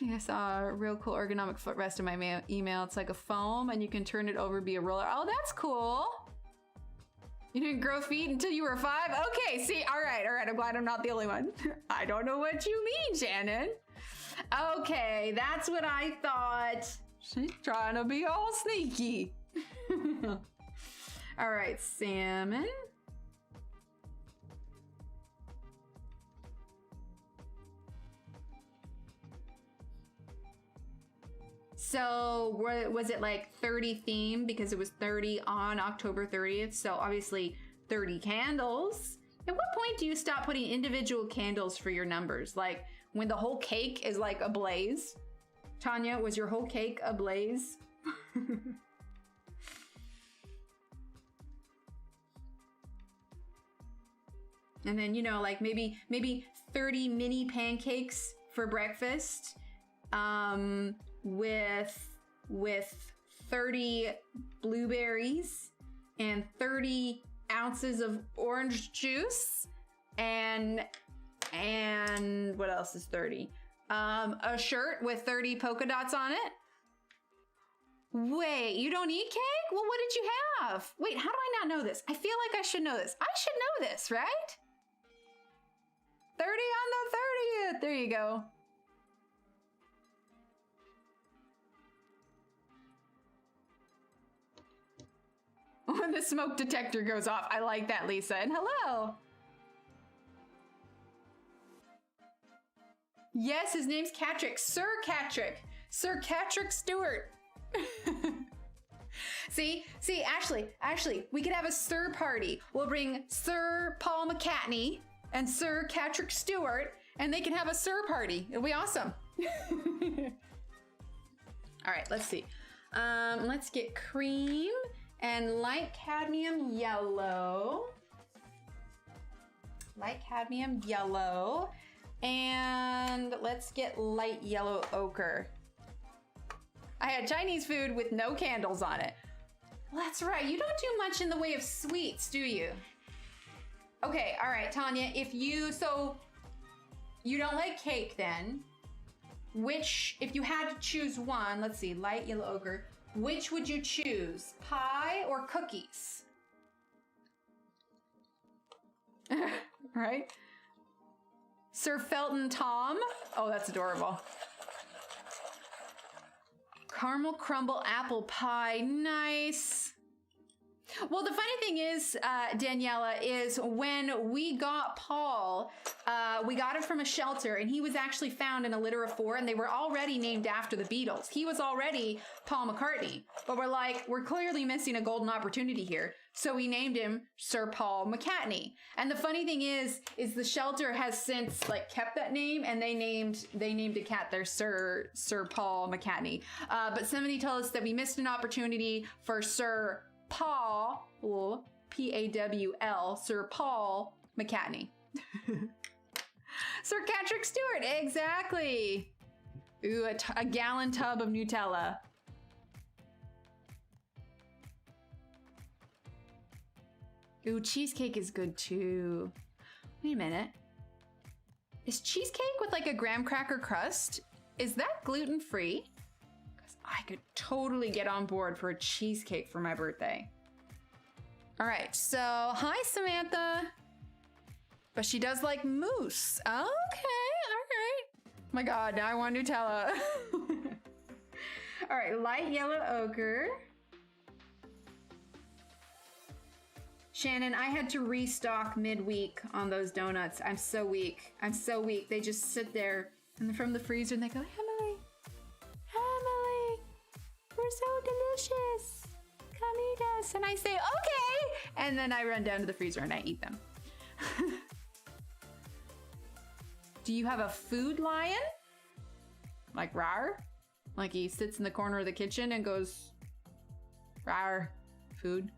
I saw a real cool ergonomic footrest in my email. It's like a foam and you can turn it over, be a roller. Oh, that's cool. You didn't grow feet until you were 5? Okay, see, all right. I'm glad I'm not the only one. I don't know what you mean, Shannon. Okay, that's what I thought. She's trying to be all sneaky. All right, salmon. So was it like 30 theme because it was 30 on October 30th? So obviously 30 candles. At what point do you stop putting individual candles for your numbers? Like when the whole cake is like ablaze? Tanya, was your whole cake ablaze? And then, you know, like maybe 30 mini pancakes for breakfast. With 30 blueberries and 30 ounces of orange juice and what else is 30? A shirt with 30 polka dots on it. Wait, you don't eat cake? Well, what did you have? Wait, how do I not know this? I feel like I should know this. I should know this, right? 30 on the 30th. There you go. When the smoke detector goes off. I like that, Lisa. And hello. Yes, his name's Catrick. Sir Catrick. Sir Catrick Stewart. See, Ashley, we could have a Sir party. We'll bring Sir Paul McCartney and Sir Catrick Stewart, and they can have a Sir party. It'll be awesome. All right, let's see. Let's get cream. And light cadmium yellow. Light cadmium yellow. And let's get light yellow ochre. I had Chinese food with no candles on it. Well, that's right. You don't do much in the way of sweets, do you? Okay, all right, Tanya. If you don't like cake then, if you had to choose one, let's see, light yellow ochre. Which would you choose, pie or cookies? Right? Sir Felton Tom. Oh, that's adorable. Caramel crumble apple pie. Nice. Well, the funny thing is, Daniela, is when we got Paul, we got him from a shelter, and he was actually found in a litter of 4, and they were already named after the Beatles. He was already Paul McCartney, but we're like, we're clearly missing a golden opportunity here. So we named him Sir Paul McCartney. And the funny thing is the shelter has since like kept that name, and they named a cat their Sir Paul McCartney. But somebody told us that we missed an opportunity for Sir Paul, P-A-W-L, Sir Paul McCartney. Sir Catrick Stewart, exactly. Ooh, a gallon tub of Nutella. Ooh, cheesecake is good too. Wait a minute. Is cheesecake with like a graham cracker crust? Is that gluten-free? I could totally get on board for a cheesecake for my birthday. All right, so hi, Samantha. But she does like mousse. Okay, all right. My God, now I want Nutella. All right, light yellow ochre. Shannon, I had to restock midweek on those donuts. I'm so weak. I'm so weak. They just sit there and they're from the freezer and they go, Emily, Emily, we're so delicious. Come eat us. And I say, okay. And then I run down to the freezer and I eat them. Do you have a food lion? Like rawr? Like he sits in the corner of the kitchen and goes, rawr, food?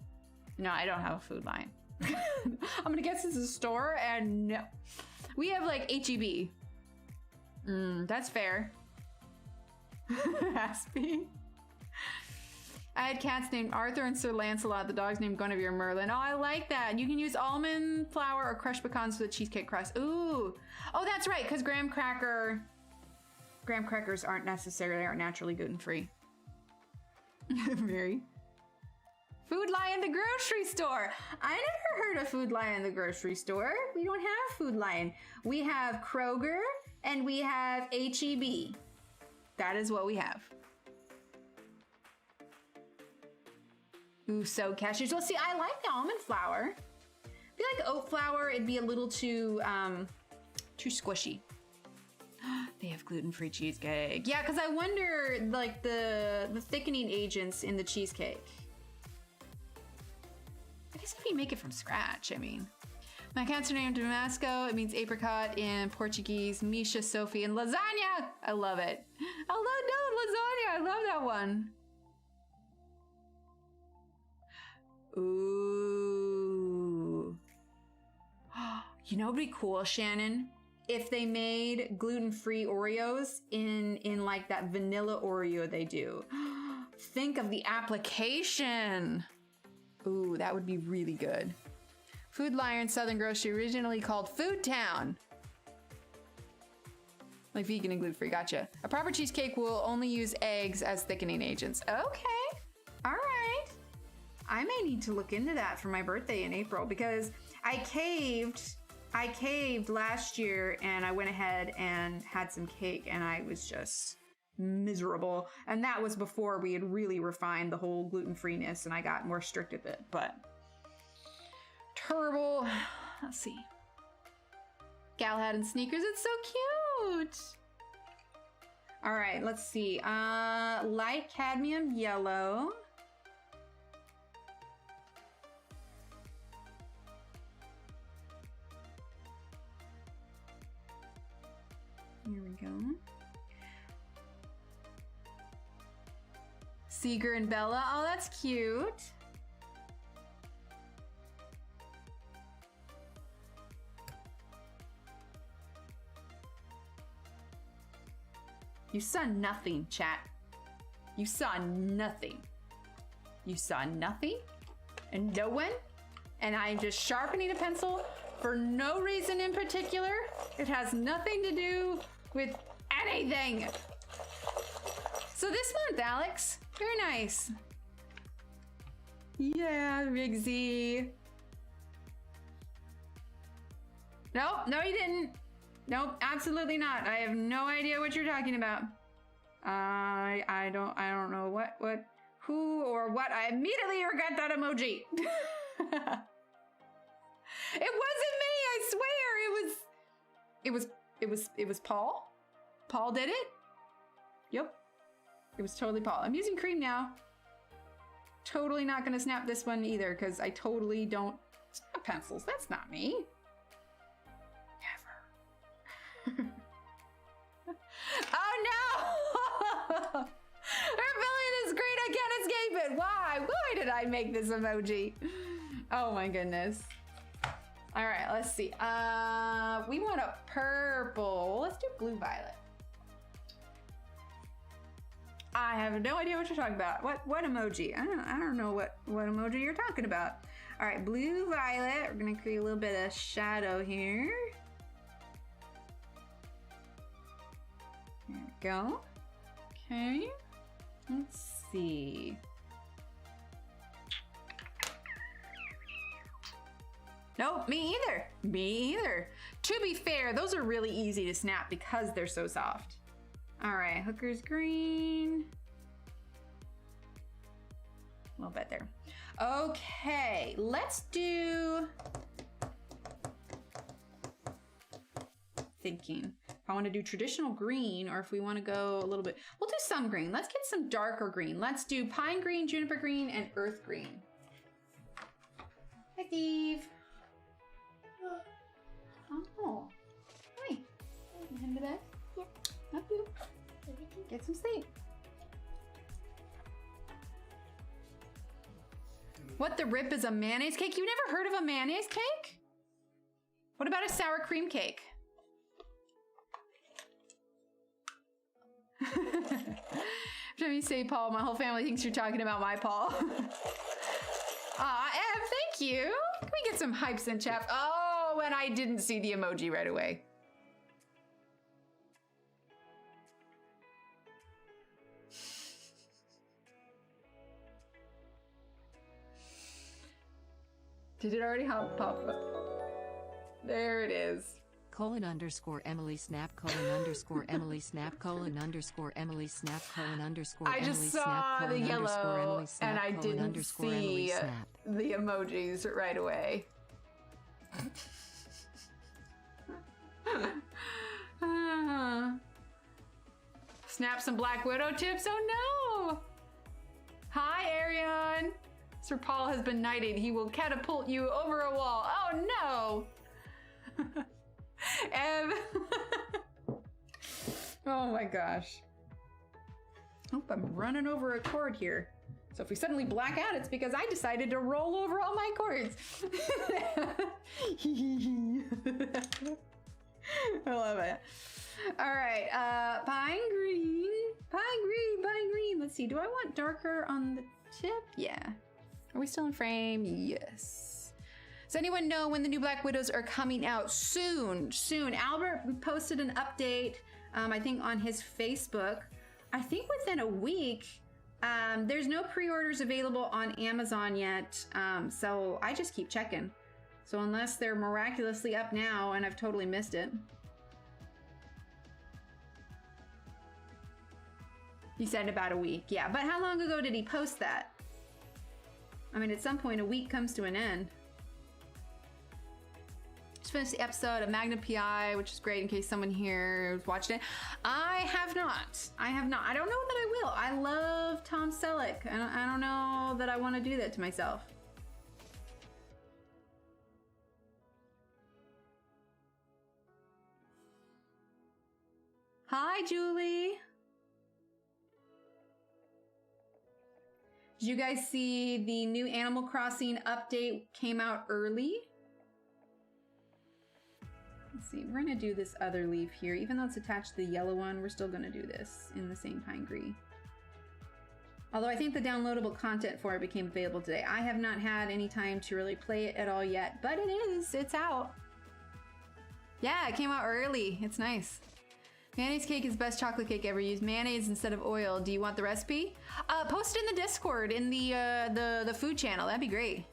No, I don't have a food lion. I'm gonna guess it's a store and no. We have like HEB. That's fair. Aspie. I had cats named Arthur and Sir Lancelot. The dog's named Guinevere and Merlin. Oh, I like that. You can use almond flour or crushed pecans for the cheesecake crust. Ooh. Oh, that's right, because graham crackers aren't naturally gluten-free. Mary. Food Lion the grocery store. I never heard of Food Lion the grocery store. We don't have Food Lion. We have Kroger and we have HEB. That is what we have. Ooh, so cashews. Well, see, I like the almond flour. I feel like oat flour, it'd be a little too squishy. They have gluten-free cheesecake. Yeah, because I wonder, like, the thickening agents in the cheesecake. I guess if you make it from scratch, I mean. My cats are named Damasco. It means apricot in Portuguese. Misha, Sophie, and lasagna. I love it. Lasagna. I love that one. Ooh. You know what'd be cool, Shannon? If they made gluten-free Oreos in like that vanilla Oreo they do. Think of the application. Ooh, that would be really good. Food Lion Southern Grocery, originally called Food Town. Like vegan and gluten-free, gotcha. A proper cheesecake will only use eggs as thickening agents. Okay, all right. I may need to look into that for my birthday in April because I caved last year and I went ahead and had some cake and I was just miserable. And that was before we had really refined the whole gluten-freeness and I got more strict with it, but terrible. Let's see. Gal hat and sneakers, it's so cute. All right, let's see. Light cadmium yellow. Here we go. Seeger and Bella. Oh, that's cute. You saw nothing, chat. You saw nothing. You saw nothing and no one. And I'm just sharpening a pencil for no reason in particular. It has nothing to do with anything. So this month, Alex, very nice. Yeah, Big Z. Nope, no you didn't. Nope, absolutely not. I have no idea what you're talking about. I don't know who or what. I immediately regret that emoji. It wasn't me, I swear. It was Paul. Paul did it. Yep. It was totally Paul. I'm using cream now. Totally not gonna snap this one either because I totally don't snap pencils. That's not me. Never. Oh no! Her villain is great. I can't escape it. Why? Why did I make this emoji? Oh my goodness. All right, let's see. We want a purple. Let's do blue violet. I have no idea what you're talking about. What emoji? I don't know what emoji you're talking about. All right, blue violet. We're gonna create a little bit of shadow here. There we go. Okay. Let's see. Nope, me either. Me either. To be fair, those are really easy to snap because they're so soft. All right, hooker's green. A little bit there. Okay, let's do... Thinking. If I want to do traditional green or if we want to go a little bit... We'll do some green. Let's get some darker green. Let's do pine green, juniper green, and earth green. Hi, Steve. Oh. Hi. You heading to bed? Yeah. Up you. Get some sleep. What the rip is a mayonnaise cake? You've never heard of a mayonnaise cake? What about a sour cream cake? Every time you say Paul, my whole family thinks you're talking about my Paul. Ev, thank you. Can we get some hypes in chat? Oh, and I didn't see the emoji right away. Did it already pop up? There it is. ;Emily snap ;Emily snap ;Emily snap I just saw the yellow and I didn't see the emojis right away. Snap some Black Widow tips? Oh no! Hi, Arion! Sir Paul has been knighted. He will catapult you over a wall. Oh no! Ev. Oh my gosh. Oop, I'm running over a cord here. So if we suddenly black out, it's because I decided to roll over all my cords. I love it. All right, pine green. Let's see, do I want darker on the tip? Yeah. Are we still in frame? Yes. Does anyone know when the new Black Widows are coming out? Soon. Albert posted an update, I think on his Facebook. I think within a week. There's no pre-orders available on Amazon yet, so I just keep checking. So unless they're miraculously up now and I've totally missed it. He said about a week, yeah. But how long ago did he post that? I mean, at some point a week comes to an end. Just finished the episode of Magnum PI, which is great in case someone here is watching it. I have not. I don't know that I will. I love Tom Selleck. I don't know that I want to do that to myself. Hi, Julie. Did you guys see the new Animal Crossing update came out early? Let's see, we're gonna do this other leaf here. Even though it's attached to the yellow one, we're still gonna do this in the same pine green. Although I think the downloadable content for it became available today. I have not had any time to really play it at all yet, but it's out. Yeah, it came out early. It's nice. Mayonnaise cake is best chocolate cake ever. Use mayonnaise instead of oil. Do you want the recipe? Post it in the Discord in the food channel. That'd be great.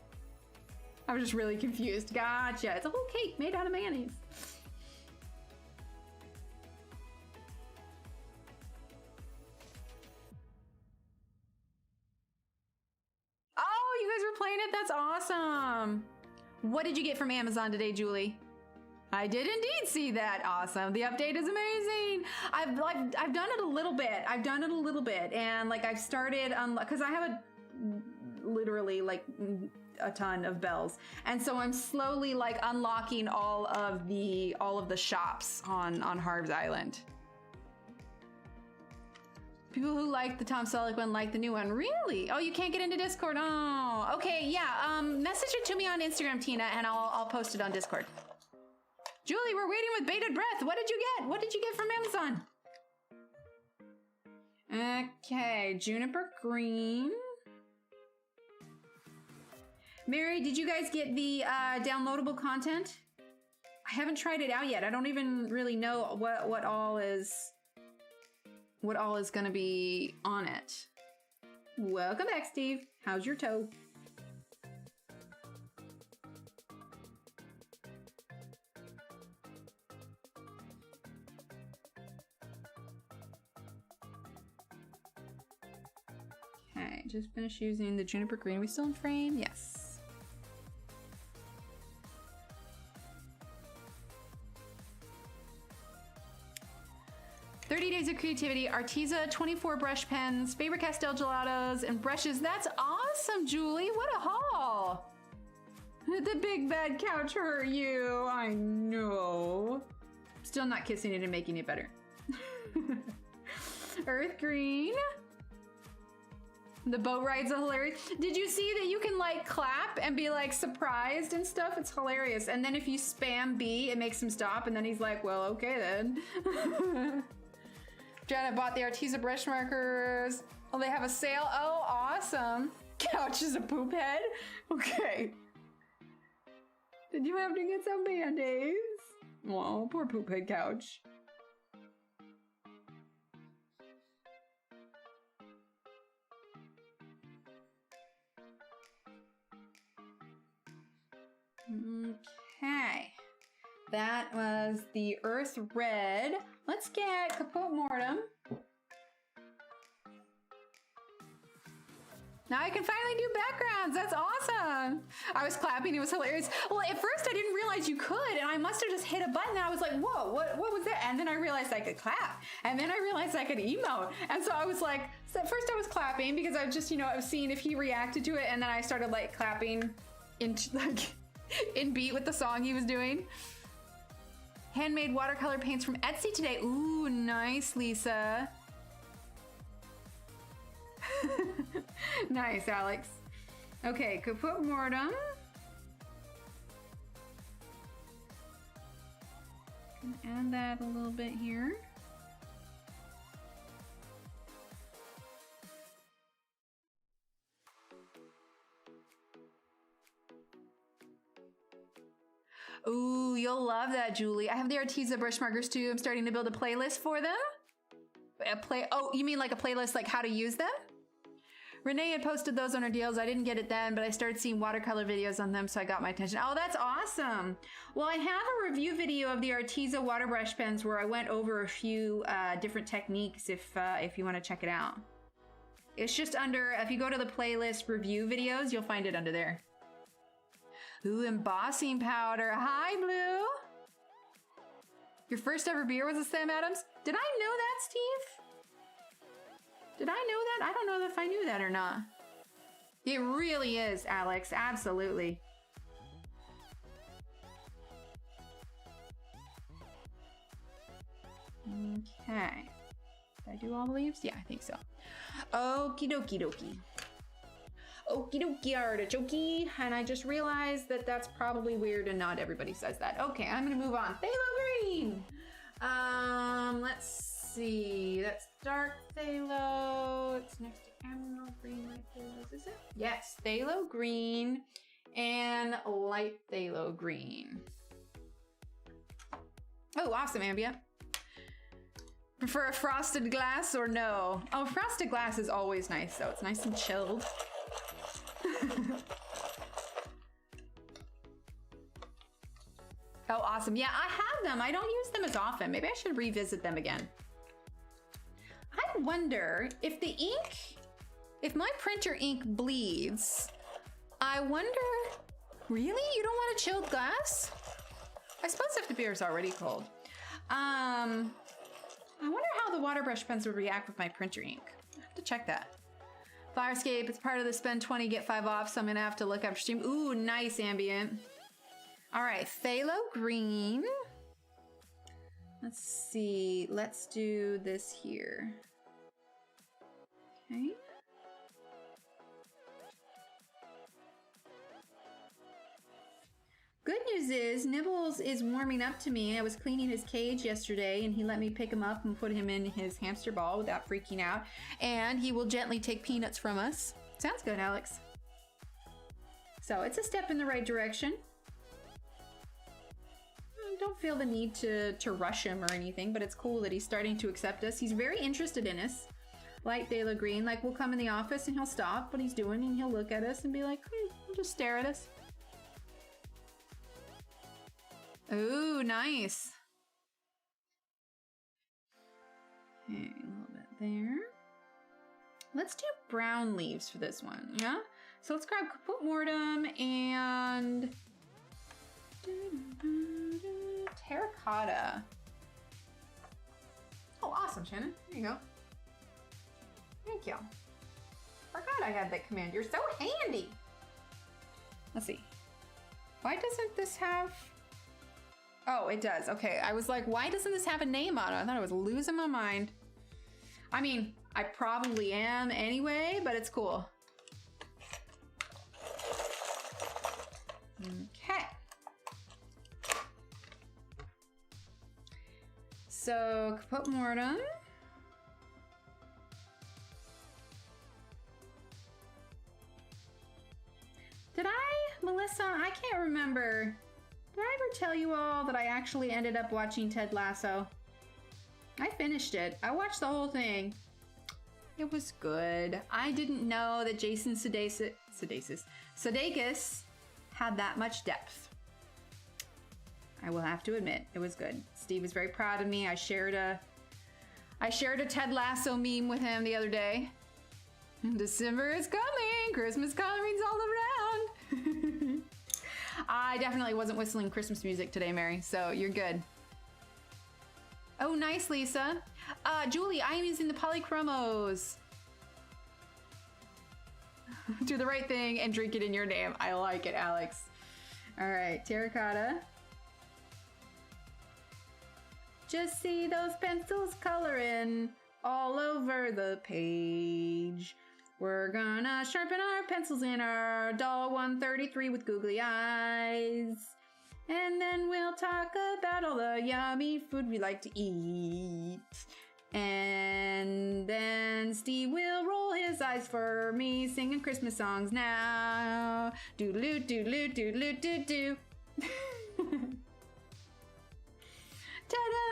I was just really confused. Gotcha. It's a whole cake made out of mayonnaise. Oh, you guys were playing it? That's awesome. What did you get from Amazon today, Julie? I did indeed see that. Awesome. The update is amazing. I've done it a little bit. And like I've started on, because I have literally like a ton of bells. And so I'm slowly like unlocking all of the shops on Harb's Island. People who like the Tom Selleck one like the new one. Really? Oh, you can't get into Discord. Oh, okay. Yeah. Message it to me on Instagram, Tina, and I'll post it on Discord. Julie, we're waiting with bated breath. What did you get? What did you get from Amazon? Okay, juniper green. Mary, did you guys get the downloadable content? I haven't tried it out yet. I don't even really know what all is gonna be on it. Welcome back, Steve. How's your toe? Okay. just finished using the juniper green. Are we still in frame? Yes. 30 days of creativity, Arteza, 24 brush pens, Faber-Castell gelatos, and brushes. That's awesome, Julie. What a haul. Did the big bad couch hurt you? I know. Still not kissing it and making it better. Earth green. The boat rides are hilarious. Did you see that you can like clap and be like surprised and stuff? It's hilarious. And then if you spam B, it makes him stop. And then he's like, well, okay then. Janet bought the Arteza brush markers. Oh, they have a sale. Oh, awesome. Couch is a poop head. Okay. Did you have to get some band-aids? Oh, poor poop head couch. Okay. That was the Earth Red. Let's get Kaput Mortem. Now I can finally do backgrounds. That's awesome. I was clapping. It was hilarious. Well, at first I didn't realize you could, and I must have just hit a button. And I was like, whoa, what was that? And then I realized I could clap. And then I realized I could emote. And so I was like, so at first I was clapping because I was just, I was seeing if he reacted to it. And then I started like clapping in beat with the song he was doing. Handmade watercolor paints from Etsy today. Ooh, nice, Lisa. Nice, Alex. Okay, Kaput Mortem. Gonna add that a little bit here. Ooh, you'll love that, Julie. I have the Arteza brush markers too. I'm starting to build a playlist for them. Oh, you mean like a playlist, like how to use them? Renee had posted those on her deals. I didn't get it then, but I started seeing watercolor videos on them, so I got my attention. Oh, that's awesome. Well, I have a review video of the Arteza water brush pens where I went over a few different techniques if you want to check it out. It's just under, if you go to the playlist review videos, you'll find it under there. Ooh, embossing powder. Hi, Blue. Your first ever beer was a Sam Adams? Did I know that, Steve? Did I know that? I don't know if I knew that or not. It really is, Alex. Absolutely. Okay. Did I do all the leaves? Yeah, I think so. Okie dokie dokie. Okie dokie artichoke. And I just realized that that's probably weird and not everybody says that. Okay, I'm gonna move on. Phthalo green. Let's see. That's dark phthalo. It's next to emerald green, light phthalo. Is it? Yes, phthalo green and light phthalo green. Oh, awesome, Ambia. Prefer a frosted glass or no? Oh, frosted glass is always nice though. It's nice and chilled. Oh, awesome. Yeah, I have them. I don't use them as often. Maybe I should revisit them again. I wonder if the ink, if my printer ink bleeds, I wonder, really? You don't want a chilled glass? I suppose if the beer is already cold. I wonder how the water brush pens would react with my printer ink. I have to check that. Firescape, it's part of the spend 20, get 5 off, so I'm gonna have to look after stream. Ooh, nice ambient. All right, phthalo green. Let's see, let's do this here. Okay. Good news is, Nibbles is warming up to me. I was cleaning his cage yesterday and he let me pick him up and put him in his hamster ball without freaking out. And he will gently take peanuts from us. Sounds good, Alex. So it's a step in the right direction. Don't feel the need to rush him or anything, but it's cool that he's starting to accept us. He's very interested in us. Light phthalo green, like we'll come in the office and he'll stop what he's doing and he'll look at us and be like, he'll just stare at us. Ooh, nice. Okay, a little bit there. Let's do brown leaves for this one, yeah? So let's grab Caput Mortem and terracotta. Oh, awesome, Shannon. There you go. Thank you. Forgot I had that command. You're so handy. Let's see. Why doesn't this have... Oh, it does. Okay, I was like, why doesn't this have a name on it? I thought I was losing my mind. I mean, I probably am anyway, but it's cool. Okay. So, Caput Mortem. Did Melissa, I can't remember. Did I ever tell you all that I actually ended up watching Ted Lasso? I finished it. I watched the whole thing. It was good. I didn't know that Jason Sudeikis had that much depth. I will have to admit, it was good. Steve was very proud of me. I shared a Ted Lasso meme with him the other day. December is coming. Christmas colorings all around. I definitely wasn't whistling Christmas music today, Mary, so you're good. Oh, nice, Lisa. Julie, I am using the polychromos. Do the right thing and drink it in your name. I like it, Alex. All right, terracotta. Just see those pencils coloring all over the page. We're gonna sharpen our pencils in our doll 133 with googly eyes. And then we'll talk about all the yummy food we like to eat. And then Steve will roll his eyes for me, singing Christmas songs now. Doodaloo, doodaloo, doodaloo, doo doo. Ta-da!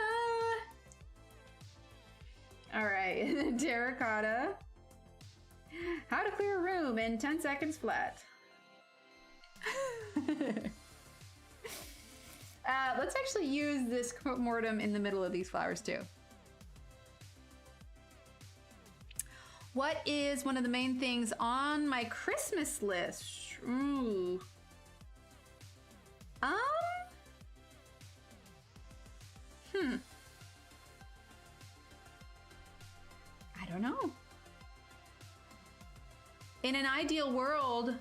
All right, terracotta. How to clear a room in 10 seconds flat. Let's actually use this Caput Mortem in the middle of these flowers too. What is one of the main things on my Christmas list? Ooh. I don't know. In an ideal world,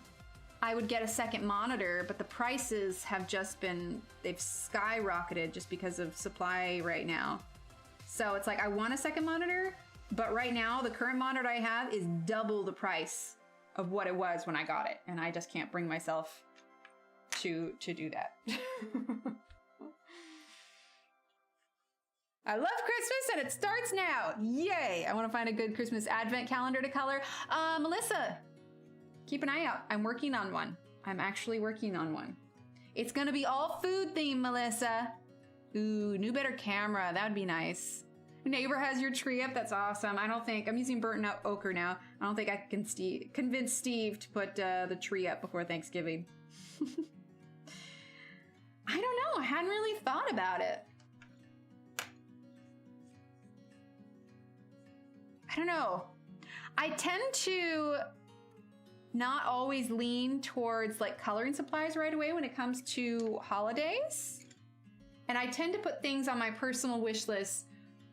I would get a second monitor, but the prices have just been, they've skyrocketed just because of supply right now. So it's like, I want a second monitor, but right now the current monitor I have is double the price of what it was when I got it. And I just can't bring myself to do that. I love Christmas and it starts now. Yay. I want to find a good Christmas advent calendar to color. Melissa, keep an eye out. I'm working on one. I'm actually working on one. It's going to be all food themed, Melissa. Ooh, new better camera. That would be nice. Neighbor has your tree up. That's awesome. I don't think, I'm using burnt ochre now. I don't think I can convince Steve to put the tree up before Thanksgiving. I don't know. I hadn't really thought about it. I don't know. I tend to not always lean towards like coloring supplies right away when it comes to holidays. And I tend to put things on my personal wish list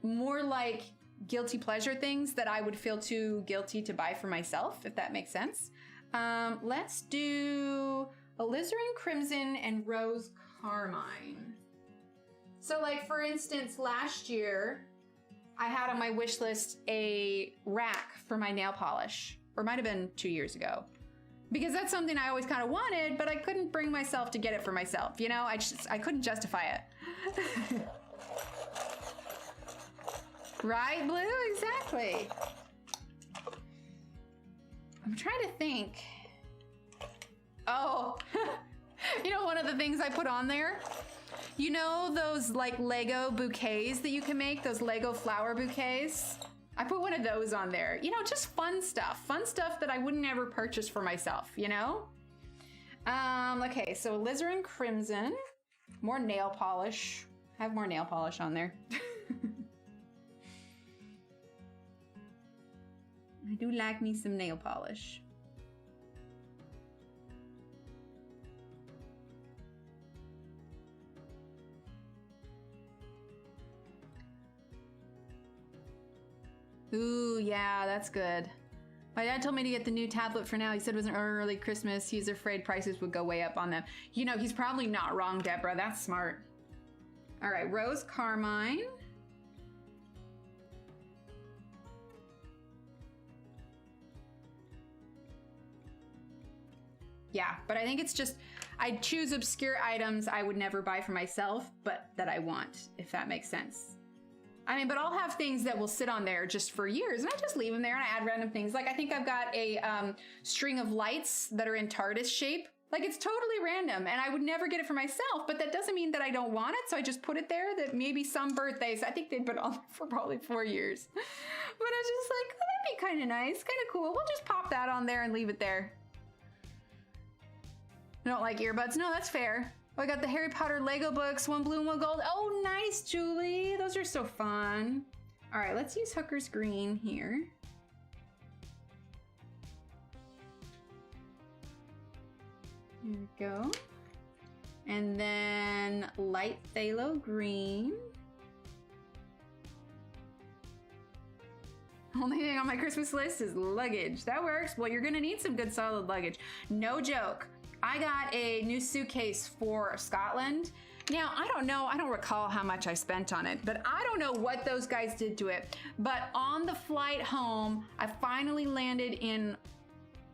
more like guilty pleasure things that I would feel too guilty to buy for myself, if that makes sense. Let's do alizarin crimson and rose carmine. So like for instance, last year, I had on my wish list a rack for my nail polish, or it might have been 2 years ago, because that's something I always kind of wanted, but I couldn't bring myself to get it for myself. You know, I couldn't justify it. Right, Blue? Exactly. I'm trying to think. Oh, you know, one of the things I put on there, you know those like Lego bouquets that you can make, those Lego flower bouquets? I put one of those on there. You know, just fun stuff that I wouldn't ever purchase for myself, you know? Okay, so alizarin crimson, more nail polish. I have more nail polish on there. I do like me some nail polish. Ooh, yeah, that's good. My dad told me to get the new tablet for now. He said it was an early Christmas. He's afraid prices would go way up on them. You know, he's probably not wrong, Deborah. That's smart. All right, Rose Carmine. Yeah, but I think it's just, I choose obscure items I would never buy for myself, but that I want, if that makes sense. I mean, but I'll have things that will sit on there just for years, and I just leave them there and I add random things. Like I think I've got a string of lights that are in TARDIS shape. Like it's totally random, and I would never get it for myself, but that doesn't mean that I don't want it, so I just put it there. That maybe some birthdays, I think they've been on for probably 4 years. But I was just like, oh, that'd be kind of nice, kind of cool. We'll just pop that on there and leave it there. I don't like earbuds. No, that's fair. Oh, I got the Harry Potter Lego books, one blue and one gold. Oh, nice, Julie. Those are so fun. All right, let's use Hooker's Green here. Here we go. And then light phthalo green. Only thing on my Christmas list is luggage. That works. Well, you're gonna need some good solid luggage. No joke. I got a new suitcase for Scotland. Now, I don't know, I don't recall how much I spent on it, but I don't know what those guys did to it. But on the flight home, I finally landed in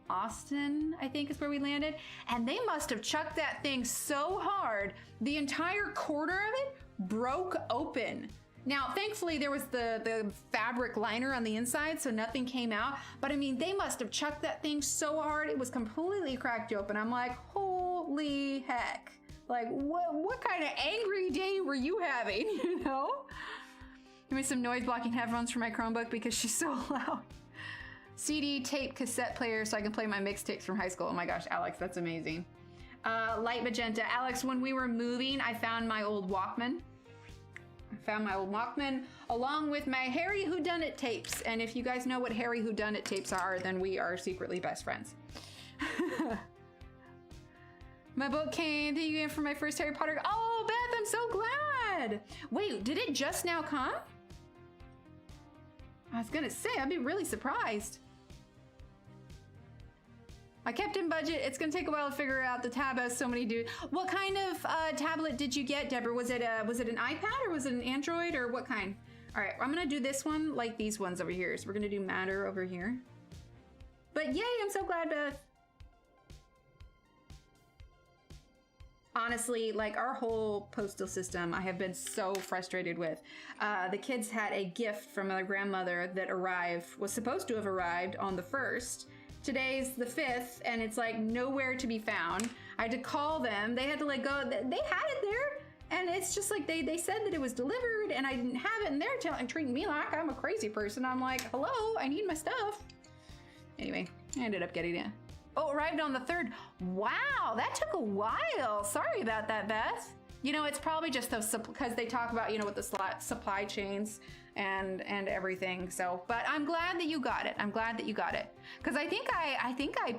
Austin, I think is where we landed. And they must have chucked that thing so hard, the entire corner of it broke open. Now, thankfully, there was the fabric liner on the inside, so nothing came out. But I mean, they must have chucked that thing so hard, it was completely cracked open. I'm like, holy heck. Like, what kind of angry day were you having, you know? Give me some noise blocking headphones for my Chromebook because she's so loud. CD, tape, cassette player so I can play my mixtapes from high school. Oh my gosh, Alex, that's amazing. Light magenta. Alex, when we were moving, I found my old Walkman. Along with my Harry Whodunit tapes. And if you guys know what Harry Whodunit tapes are, then we are secretly best friends. My book came. Thank you again for my first Harry Potter. Oh, Beth, I'm so glad. Wait, did it just now come? I was gonna say, I'd be really surprised. I kept in budget. It's gonna take a while to figure out. The tab has so many dudes. What kind of tablet did you get, Deborah? Was it an iPad or was it an Android or what kind? All right, I'm gonna do this one like these ones over here. So we're gonna do Matter over here. But yay, I'm so glad, Beth. Honestly, like our whole postal system, I have been so frustrated with. The kids had a gift from their grandmother that was supposed to have arrived on the 1st. Today's the 5th, and it's like nowhere to be found. I had to call them. They had to let go. They had it there, and it's just like they said that it was delivered, and I didn't have it, and they're treating me like I'm a crazy person. I'm like, hello, I need my stuff. Anyway, I ended up getting it. Oh, arrived on the 3rd. Wow, that took a while. Sorry about that, Beth. You know, it's probably just those, because they talk about, you know, with the supply chains and everything. So, but I'm glad that you got it. I'm glad that you got it. Because I think I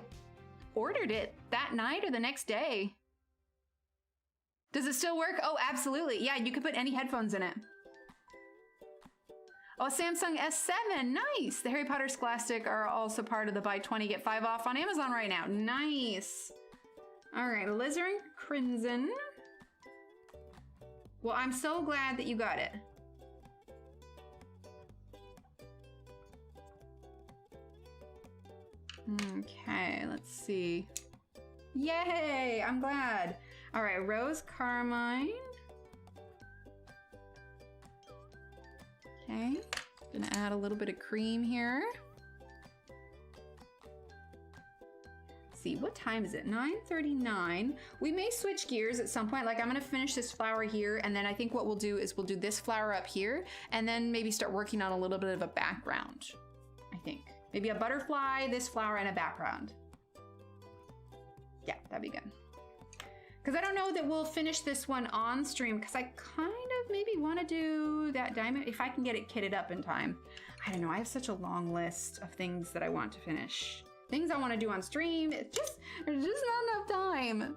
ordered it that night or the next day. Does it still work? Oh, absolutely. Yeah, you could put any headphones in it. Oh, Samsung S7, nice. The Harry Potter Scholastic are also part of the buy 20, get 5 off on Amazon right now. Nice. All right, Alizarin Crimson. Well, I'm so glad that you got it. Okay, let's see. Yay, I'm glad. All right, Rose Carmine. Okay, gonna add a little bit of cream here. Let's see, what time is it? 9:39. We may switch gears at some point. Like I'm gonna finish this flower here, and then I think what we'll do is we'll do this flower up here, and then maybe start working on a little bit of a background, I think. Maybe a butterfly, this flower, and a background. Yeah, that'd be good. Because I don't know that we'll finish this one on stream, because I kind of maybe want to do that diamond, if I can get it kitted up in time. I don't know, I have such a long list of things that I want to finish. Things I want to do on stream. It's just, there's just not enough time.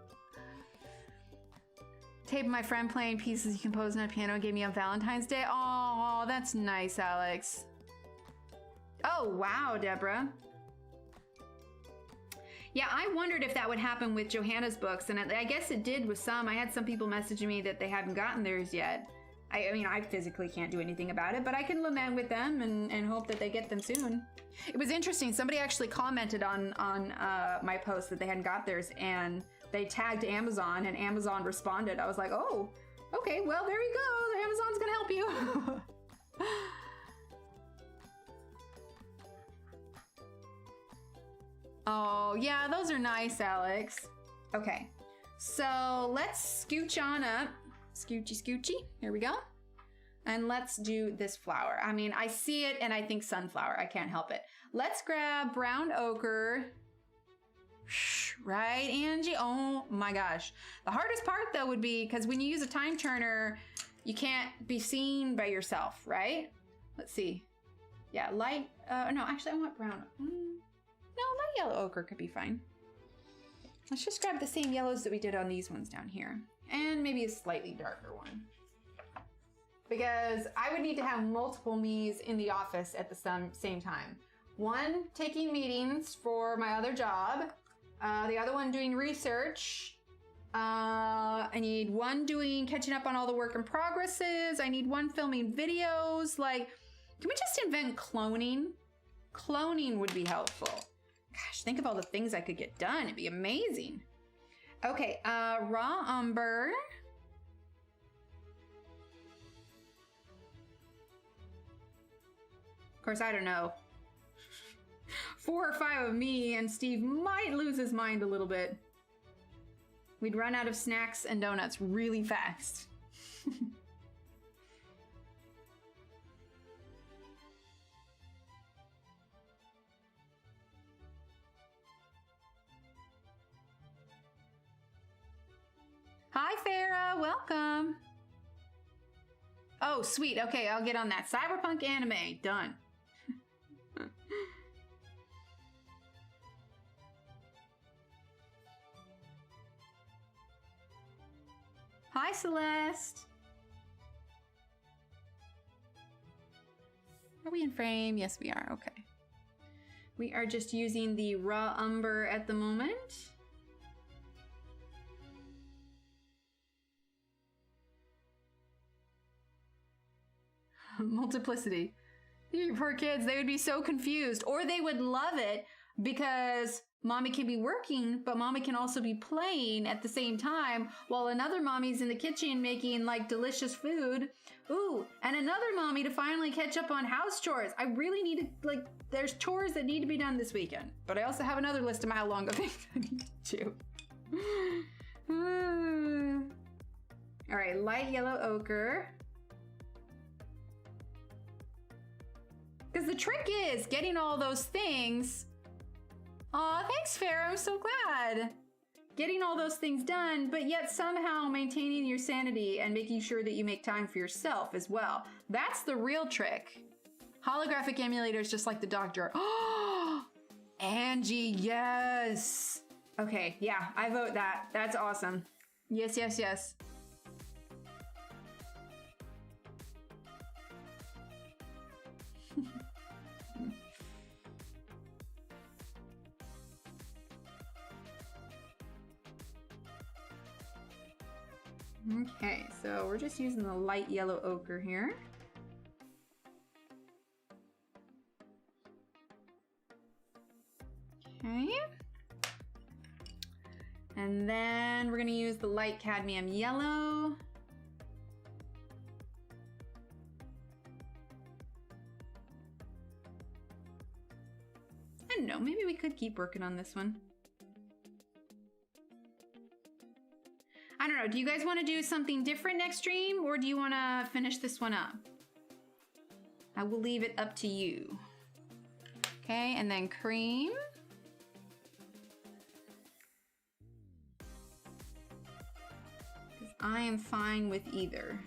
Tape of my friend playing pieces he composed on a piano gave me on Valentine's Day. Oh, that's nice, Alex. Oh, wow, Deborah. Yeah, I wondered if that would happen with Johanna's books, and I guess it did with some. I had some people messaging me that they haven't gotten theirs yet. I mean, I physically can't do anything about it, but I can lament with them and hope that they get them soon. It was interesting. Somebody actually commented on my post that they hadn't got theirs, and they tagged Amazon, and Amazon responded. I was like, oh, okay, well, there you go. Amazon's gonna help you. Oh, yeah, those are nice, Alex. Okay, so let's scooch on up. Scoochy, scoochy. Here we go. And let's do this flower. I mean, I see it and I think sunflower. I can't help it. Let's grab brown ochre. Right, Angie? Oh my gosh. The hardest part though would be, because when you use a time turner, you can't be seen by yourself, right? Let's see. Yeah, light, no, actually I want brown. No, light yellow ochre could be fine. Let's just grab the same yellows that we did on these ones down here. And maybe a slightly darker one. Because I would need to have multiple me's in the office at the same time. One taking meetings for my other job. The other one doing research. I need one catching up on all the work in progresses. I need one filming videos. Like, can we just invent cloning? Cloning would be helpful. Gosh, think of all the things I could get done. It'd be amazing. Okay, raw umber. Of course, I don't know. 4 or 5 of me and Steve might lose his mind a little bit. We'd run out of snacks and donuts really fast. Hi, Farah. Welcome. Oh, sweet. Okay, I'll get on that. Cyberpunk anime. Done. Hi, Celeste. Are we in frame? Yes, we are. Okay. We are just using the raw umber at the moment. Multiplicity. You poor kids, they would be so confused. Or they would love it because mommy can be working, but mommy can also be playing at the same time while another mommy's in the kitchen making like delicious food. Ooh, and another mommy to finally catch up on house chores. I really need to, like, there's chores that need to be done this weekend, but I also have another list of mile long of things I need to do. All right, light yellow ochre. Because the trick is getting all those things. Aw, thanks, Farah. I'm so glad. Getting all those things done, but yet somehow maintaining your sanity and making sure that you make time for yourself as well. That's the real trick. Holographic emulators, just like the doctor. Oh, Angie, yes. Okay, yeah, I vote that. That's awesome. Yes, yes, yes. Okay, so we're just using the light yellow ochre here. Okay. And then we're gonna use the light cadmium yellow. I don't know, maybe we could keep working on this one. I don't know, do you guys want to do something different next stream, or do you want to finish this one up? I will leave it up to you. Okay, and then cream. Because I am fine with either.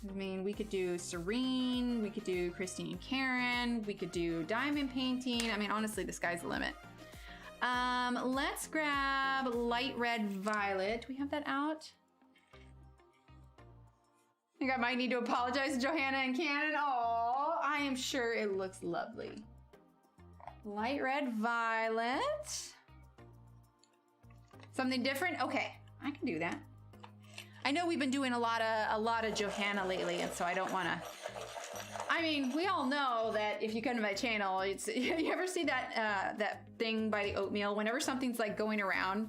I mean, we could do Serene, we could do Christine and Karen, we could do diamond painting. I mean, honestly, the sky's the limit. Let's grab light red violet. Do we have that out? I think I might need to apologize to Johanna and Canon. Oh, I am sure it looks lovely. Light red violet. Something different? Okay, I can do that. I know we've been doing a lot of Johanna lately, and so I don't want to. I mean, we all know that if you come to my channel, it's you ever see that that thing by the oatmeal? Whenever something's like going around,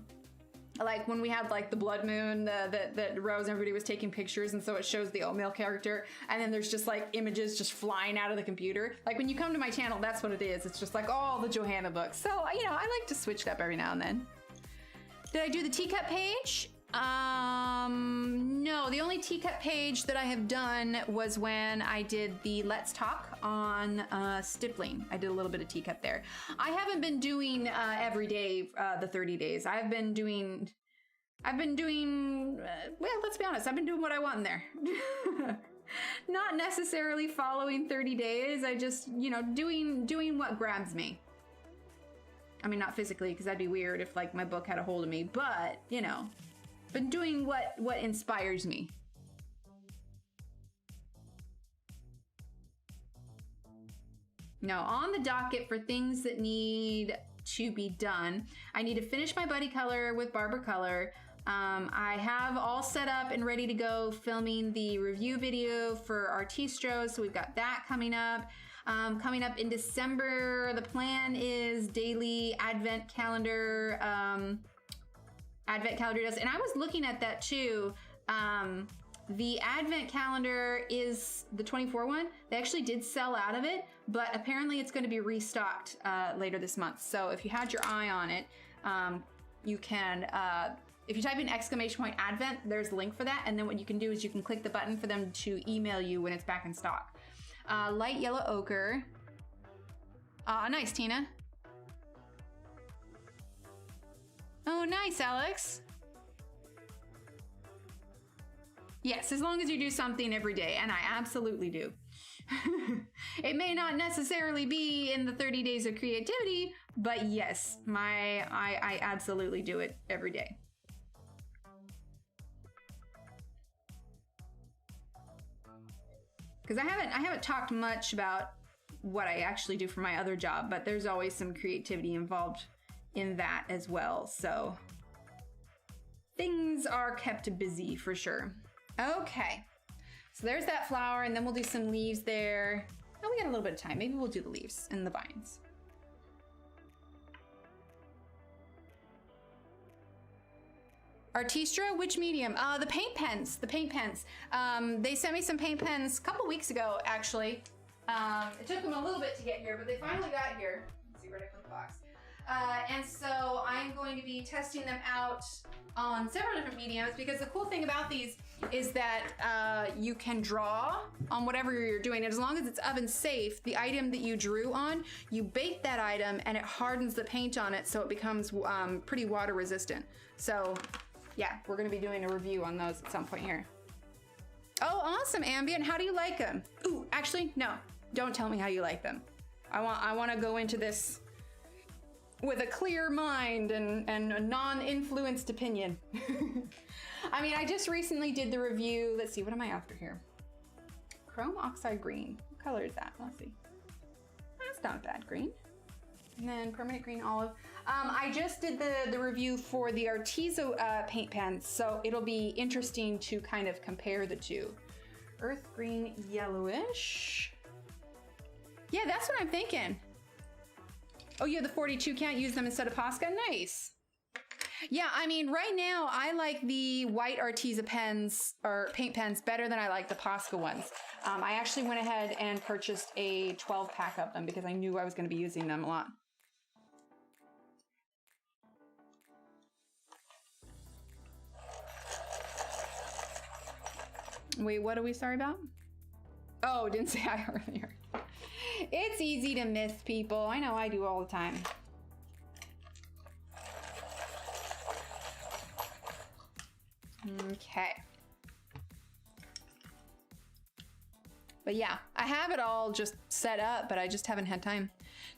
like when we had like the blood moon, the rose, everybody was taking pictures, and so it shows the oatmeal character, and then there's just like images just flying out of the computer. Like when you come to my channel, that's what it is. It's just like all the Johanna books. So you know, I like to switch it up every now and then. Did I do the teacup page? No, the only teacup page that I have done was when I did the Let's Talk on stippling. I did a little bit of teacup there. I haven't been doing every day the 30 days. I've been doing, well, let's be honest, I've been doing what I want in there. Not necessarily following 30 days. I just, you know, doing what grabs me. I mean, not physically, because that'd be weird if like my book had a hold of me, but you know, been doing what inspires me. Now, on the docket for things that need to be done, I need to finish my buddy color with Barber Color. I have all set up and ready to go filming the review video for Artistro, so we've got that coming up. Coming up in December, the plan is daily advent calendar dust. And I was looking at that too. The advent calendar is the 24 one. They actually did sell out of it, but apparently it's going to be restocked later this month. So if you had your eye on it, you can, if you type in !advent, there's a link for that. And then what you can do is you can click the button for them to email you when it's back in stock. Light yellow ochre. Nice, Tina. Oh, nice, Alex. Yes, as long as you do something every day, and I absolutely do. It may not necessarily be in the 30 days of creativity, but yes, I absolutely do it every day. Because I haven't talked much about what I actually do for my other job, but there's always some creativity involved in that as well. So things are kept busy for sure. Okay, so there's that flower, and then we'll do some leaves there. Oh, we got a little bit of time. Maybe we'll do the leaves and the vines. Artistro, which medium? The paint pens, they sent me some paint pens a couple weeks ago, actually. It took them a little bit to get here, but they finally got here. Let's see where to put the box. And so I'm going to be testing them out on several different mediums, because the cool thing about these is that you can draw on whatever you're doing. And as long as it's oven safe, the item that you drew on, you bake that item and it hardens the paint on it, so it becomes pretty water resistant. So yeah, we're gonna be doing a review on those at some point here. Oh, awesome, Ambient. How do you like them? Ooh, actually, no, don't tell me how you like them. I want to go into this with a clear mind and a non-influenced opinion. I mean, I just recently did the review. Let's see, what am I after here? Chrome oxide green. What color is that? Let's see. That's not bad green. And then permanent green olive. I just did the review for the Artizo paint pens, so it'll be interesting to kind of compare the two. Earth green, yellowish. Yeah, that's what I'm thinking. Oh, yeah, the 42 can't use them instead of Posca. Nice. Yeah, I mean, right now I like the white Artiza pens or paint pens better than I like the Posca ones. I actually went ahead and purchased a 12 pack of them because I knew I was going to be using them a lot. Wait, what are we sorry about? Oh, didn't say hi earlier. It's easy to miss people. I know, I do all the time. Okay. But yeah, I have it all just set up, but I just haven't had time.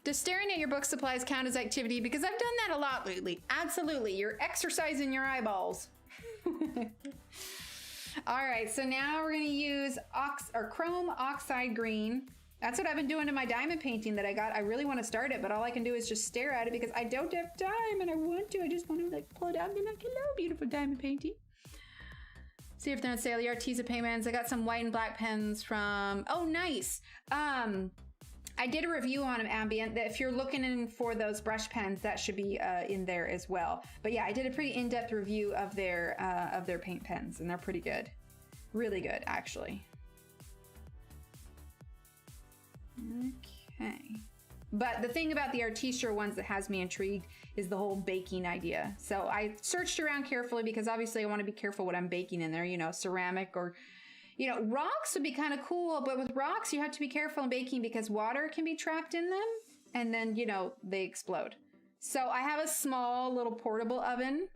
Does staring at your book supplies count as activity? Because I've done that a lot lately. Absolutely, you're exercising your eyeballs. All right, so now we're gonna use chrome oxide green. That's what I've been doing to my diamond painting that I got. I really want to start it, but all I can do is just stare at it because I don't have time and I want to. I just want to like pull it out and be like, hello, beautiful diamond painting. See if they're on sale. The Arteza payments. I got some white and black pens from, oh, nice. I did a review on Ambient that if you're looking for those brush pens, that should be in there as well. But yeah, I did a pretty in-depth review of their paint pens and they're pretty good. Really good, actually. Okay. But the thing about the Arteza ones that has me intrigued is the whole baking idea. So I searched around carefully because obviously I want to be careful what I'm baking in there, you know, ceramic or, you know, rocks would be kind of cool, but with rocks you have to be careful in baking because water can be trapped in them and then, you know, they explode. So I have a small little portable oven.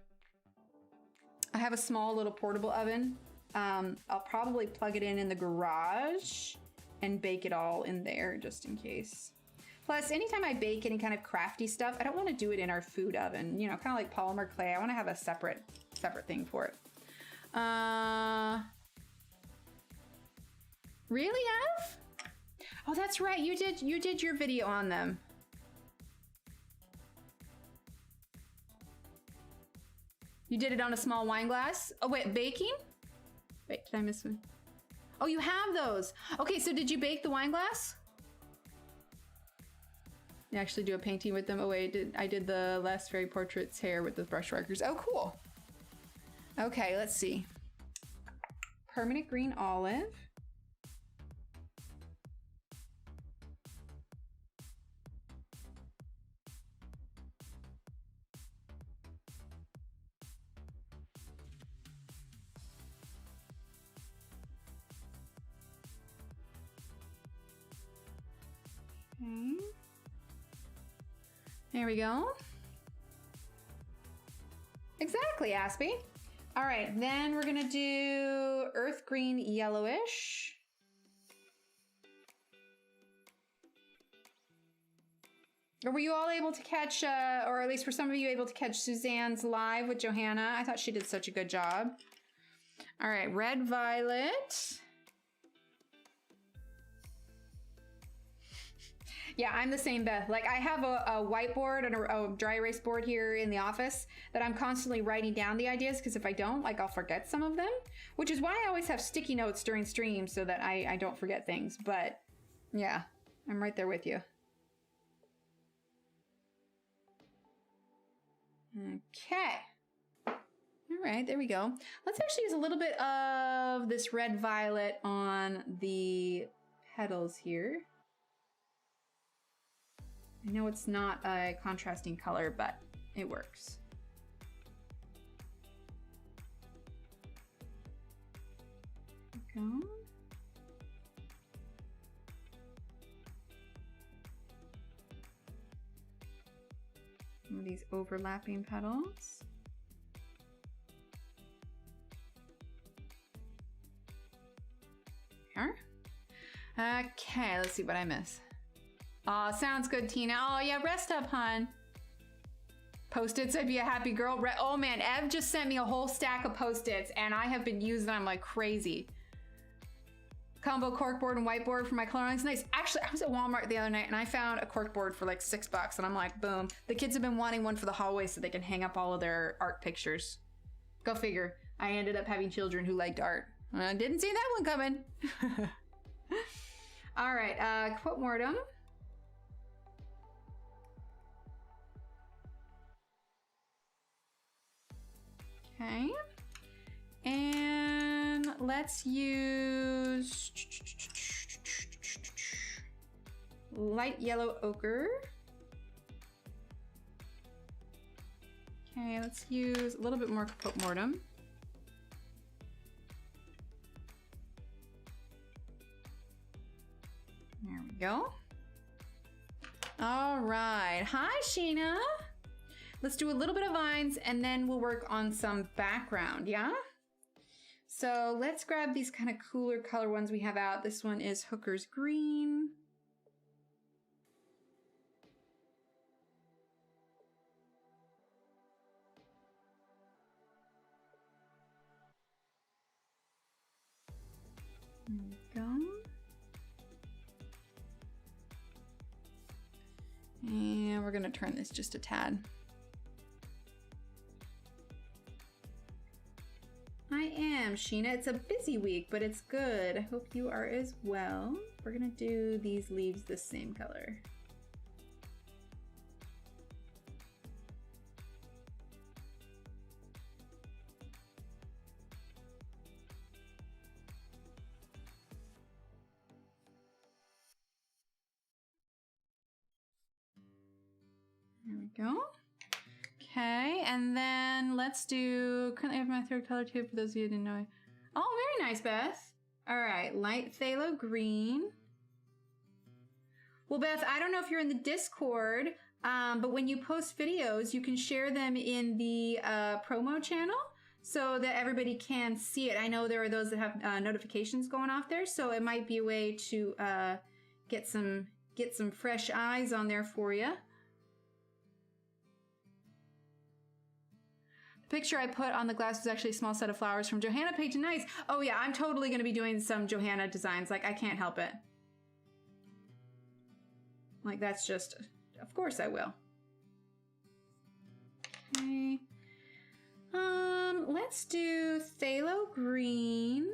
I'll probably plug it in the garage and bake it all in there just in case. Plus, anytime I bake any kind of crafty stuff, I don't want to do it in our food oven. You know, kind of like polymer clay. I want to have a separate thing for it. Really, Ev? Oh, that's right. You did your video on them. You did it on a small wine glass. Oh wait, baking? Wait, did I miss one? Oh, you have those. Okay, so did you bake the wine glass? You actually do a painting with them. Oh wait, I did the last fairy portraits hair with the brush markers. Oh, cool. Okay, let's see. Permanent green olive. Okay. There we go. Exactly, Aspie. All right, then we're gonna do earth green yellowish. Were you all able to catch, or at least for some of you able to catch Suzanne's live with Johanna? I thought she did such a good job. All right, red violet. Yeah, I'm the same, Beth. Like, I have a whiteboard and a dry erase board here in the office that I'm constantly writing down the ideas, because if I don't, like, I'll forget some of them, which is why I always have sticky notes during streams so that I don't forget things. But yeah, I'm right there with you. Okay. All right, there we go. Let's actually use a little bit of this red violet on the petals here. I know it's not a contrasting color, but it works. There we go. Some of these overlapping petals. Here. Okay, let's see what I miss. Aw, sounds good, Tina. Oh yeah, rest up, hon. Post-its, I'd be a happy girl. Oh man, Ev just sent me a whole stack of Post-its and I have been using them like crazy. Combo corkboard and whiteboard for my coloring. It's nice. Actually, I was at Walmart the other night and I found a corkboard for like $6 and I'm like, boom. The kids have been wanting one for the hallway so they can hang up all of their art pictures. Go figure. I ended up having children who liked art. I didn't see that one coming. All right, quote mortem. Okay, and let's use light yellow ochre. Okay, let's use a little bit more quote mortem. There we go. All right, hi Sheena. Let's do a little bit of vines and then we'll work on some background, yeah? So let's grab these kind of cooler color ones we have out. This one is Hooker's Green. There we go. And we're gonna turn this just a tad. I am, Sheena. It's a busy week, but it's good. I hope you are as well. We're gonna do these leaves the same color. There we go. Okay, and then let's do, currently I have my third color too, for those of you who didn't know. Oh, very nice, Beth. All right, light phthalo green. Well, Beth, I don't know if you're in the Discord, but when you post videos, you can share them in the promo channel so that everybody can see it. I know there are those that have notifications going off there, so it might be a way to get some fresh eyes on there for you. The picture I put on the glass was actually a small set of flowers from Johanna Page. Nice. Oh yeah, I'm totally going to be doing some Johanna designs. Like, I can't help it. Like, that's just, of course I will. Okay. Let's do phthalo green.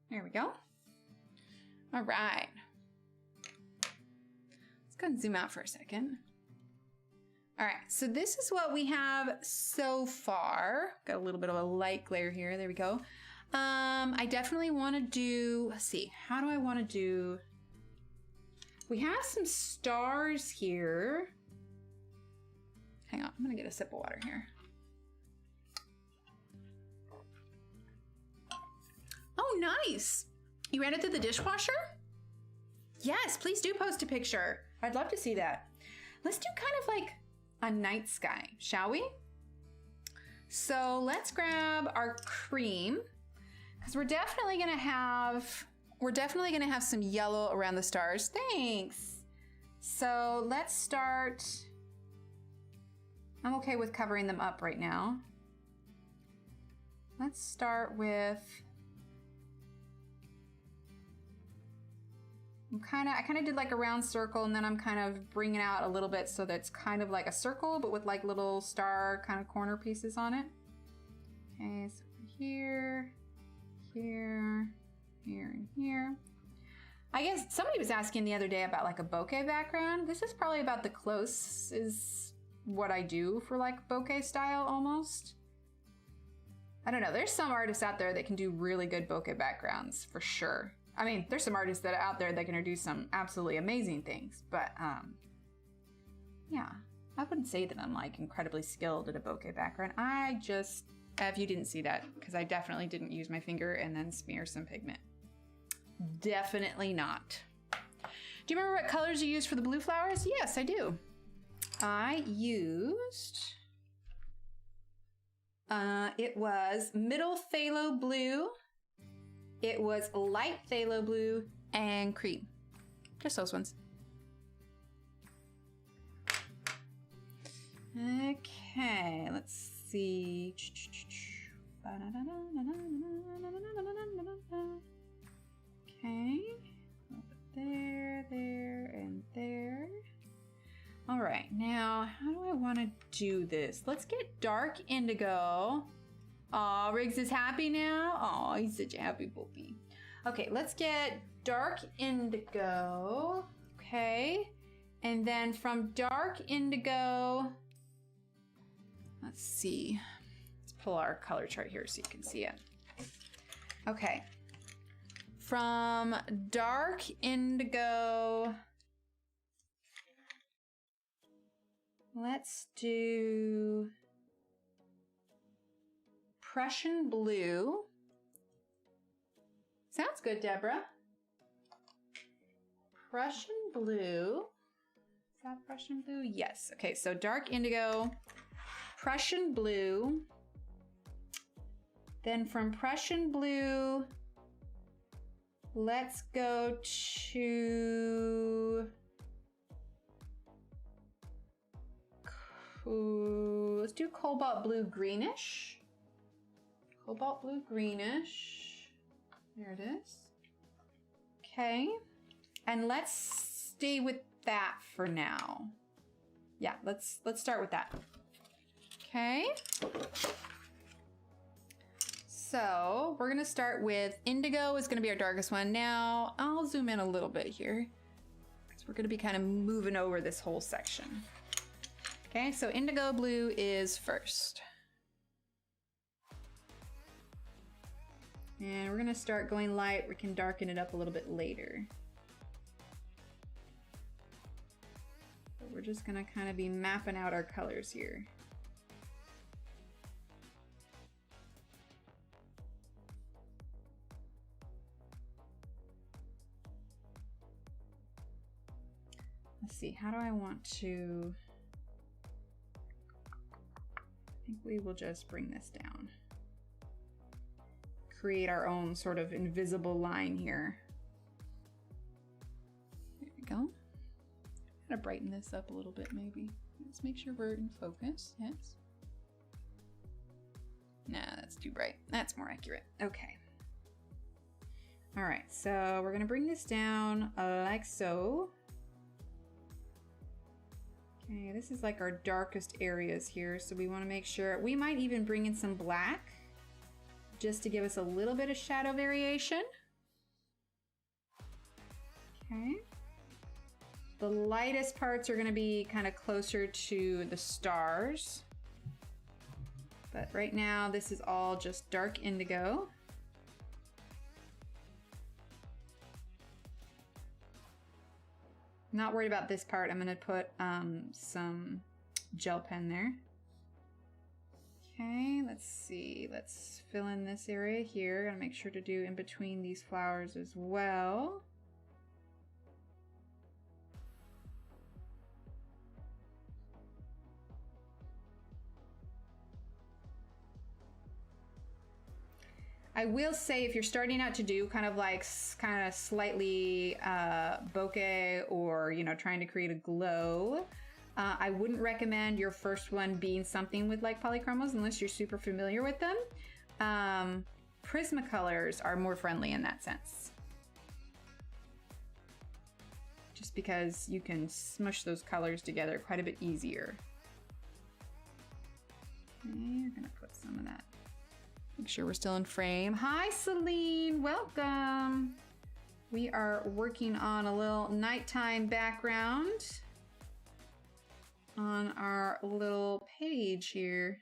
There we go. All right. Let's go and zoom out for a second. All right, so this is what we have so far. Got a little bit of a light glare here. There we go. I definitely want to do, let's see, how do I want to do? We have some stars here. Hang on, I'm gonna get a sip of water here. Oh, nice. You ran it through the dishwasher? Yes, please do post a picture. I'd love to see that. Let's do kind of like a night sky, shall we? So let's grab our cream, because we're definitely gonna have some yellow around the stars. Thanks. So let's start. I'm okay with covering them up right now. Let's start with, I kind of did like a round circle, and then I'm kind of bringing out a little bit so that it's kind of like a circle, but with like little star kind of corner pieces on it. Okay, so here, here, here, and here. I guess somebody was asking the other day about like a bokeh background. This is probably about the close is what I do for like bokeh style almost. I don't know, there's some artists out there that can do really good bokeh backgrounds for sure. I mean, there's some artists that are out there that can do some absolutely amazing things, but yeah, I wouldn't say that I'm like incredibly skilled at a bokeh background. I just, if you didn't see that, because I definitely didn't use my finger and then smear some pigment. Definitely not. Do you remember what colors you used for the blue flowers? Yes, I do. I used, it was middle phthalo blue, it was light phthalo blue, and cream. Just those ones. Okay, let's see. Okay, there, there, and there. All right, now how do I want to do this? Let's get dark indigo. Aw, Riggs is happy now. Aw, he's such a happy puppy. Okay, let's get dark indigo. Okay, and then from dark indigo, let's see. Let's pull our color chart here so you can see it. Okay, from dark indigo, let's do Prussian blue. Sounds good, Deborah. Prussian blue. Is that Prussian blue? Yes. Okay, so dark indigo, Prussian blue. Then from Prussian blue, let's go to... let's do cobalt blue greenish. Cobalt blue greenish. There it is. Okay. And let's stay with that for now. Yeah, let's start with that. Okay. So we're gonna start with indigo is gonna be our darkest one. Now I'll zoom in a little bit here because we're gonna be kind of moving over this whole section. Okay, so indigo blue is first. And we're gonna start going light. We can darken it up a little bit later. But we're just gonna kind of be mapping out our colors here. Let's see, how do I want to... I think we will just bring this down. Create our own sort of invisible line here. There we go. I'm gonna brighten this up a little bit maybe. Let's make sure we're in focus, yes. Nah, that's too bright. That's more accurate. Okay. All right, so we're gonna bring this down like so. Okay, this is like our darkest areas here, so we want to make sure. We might even bring in some black just to give us a little bit of shadow variation. Okay. The lightest parts are going to be kind of closer to the stars. But right now, this is all just dark indigo. Not worried about this part. I'm going to put some gel pen there. Okay, let's see. Let's fill in this area here. Gotta make sure to do in between these flowers as well. I will say if you're starting out to do kind of slightly bokeh or, you know, trying to create a glow, I wouldn't recommend your first one being something with like polychromos unless you're super familiar with them. Prismacolors are more friendly in that sense. Just because you can smush those colors together quite a bit easier. Okay, you're gonna put some of that. Make sure we're still in frame. Hi, Celine, welcome. We are working on a little nighttime background on our little page here.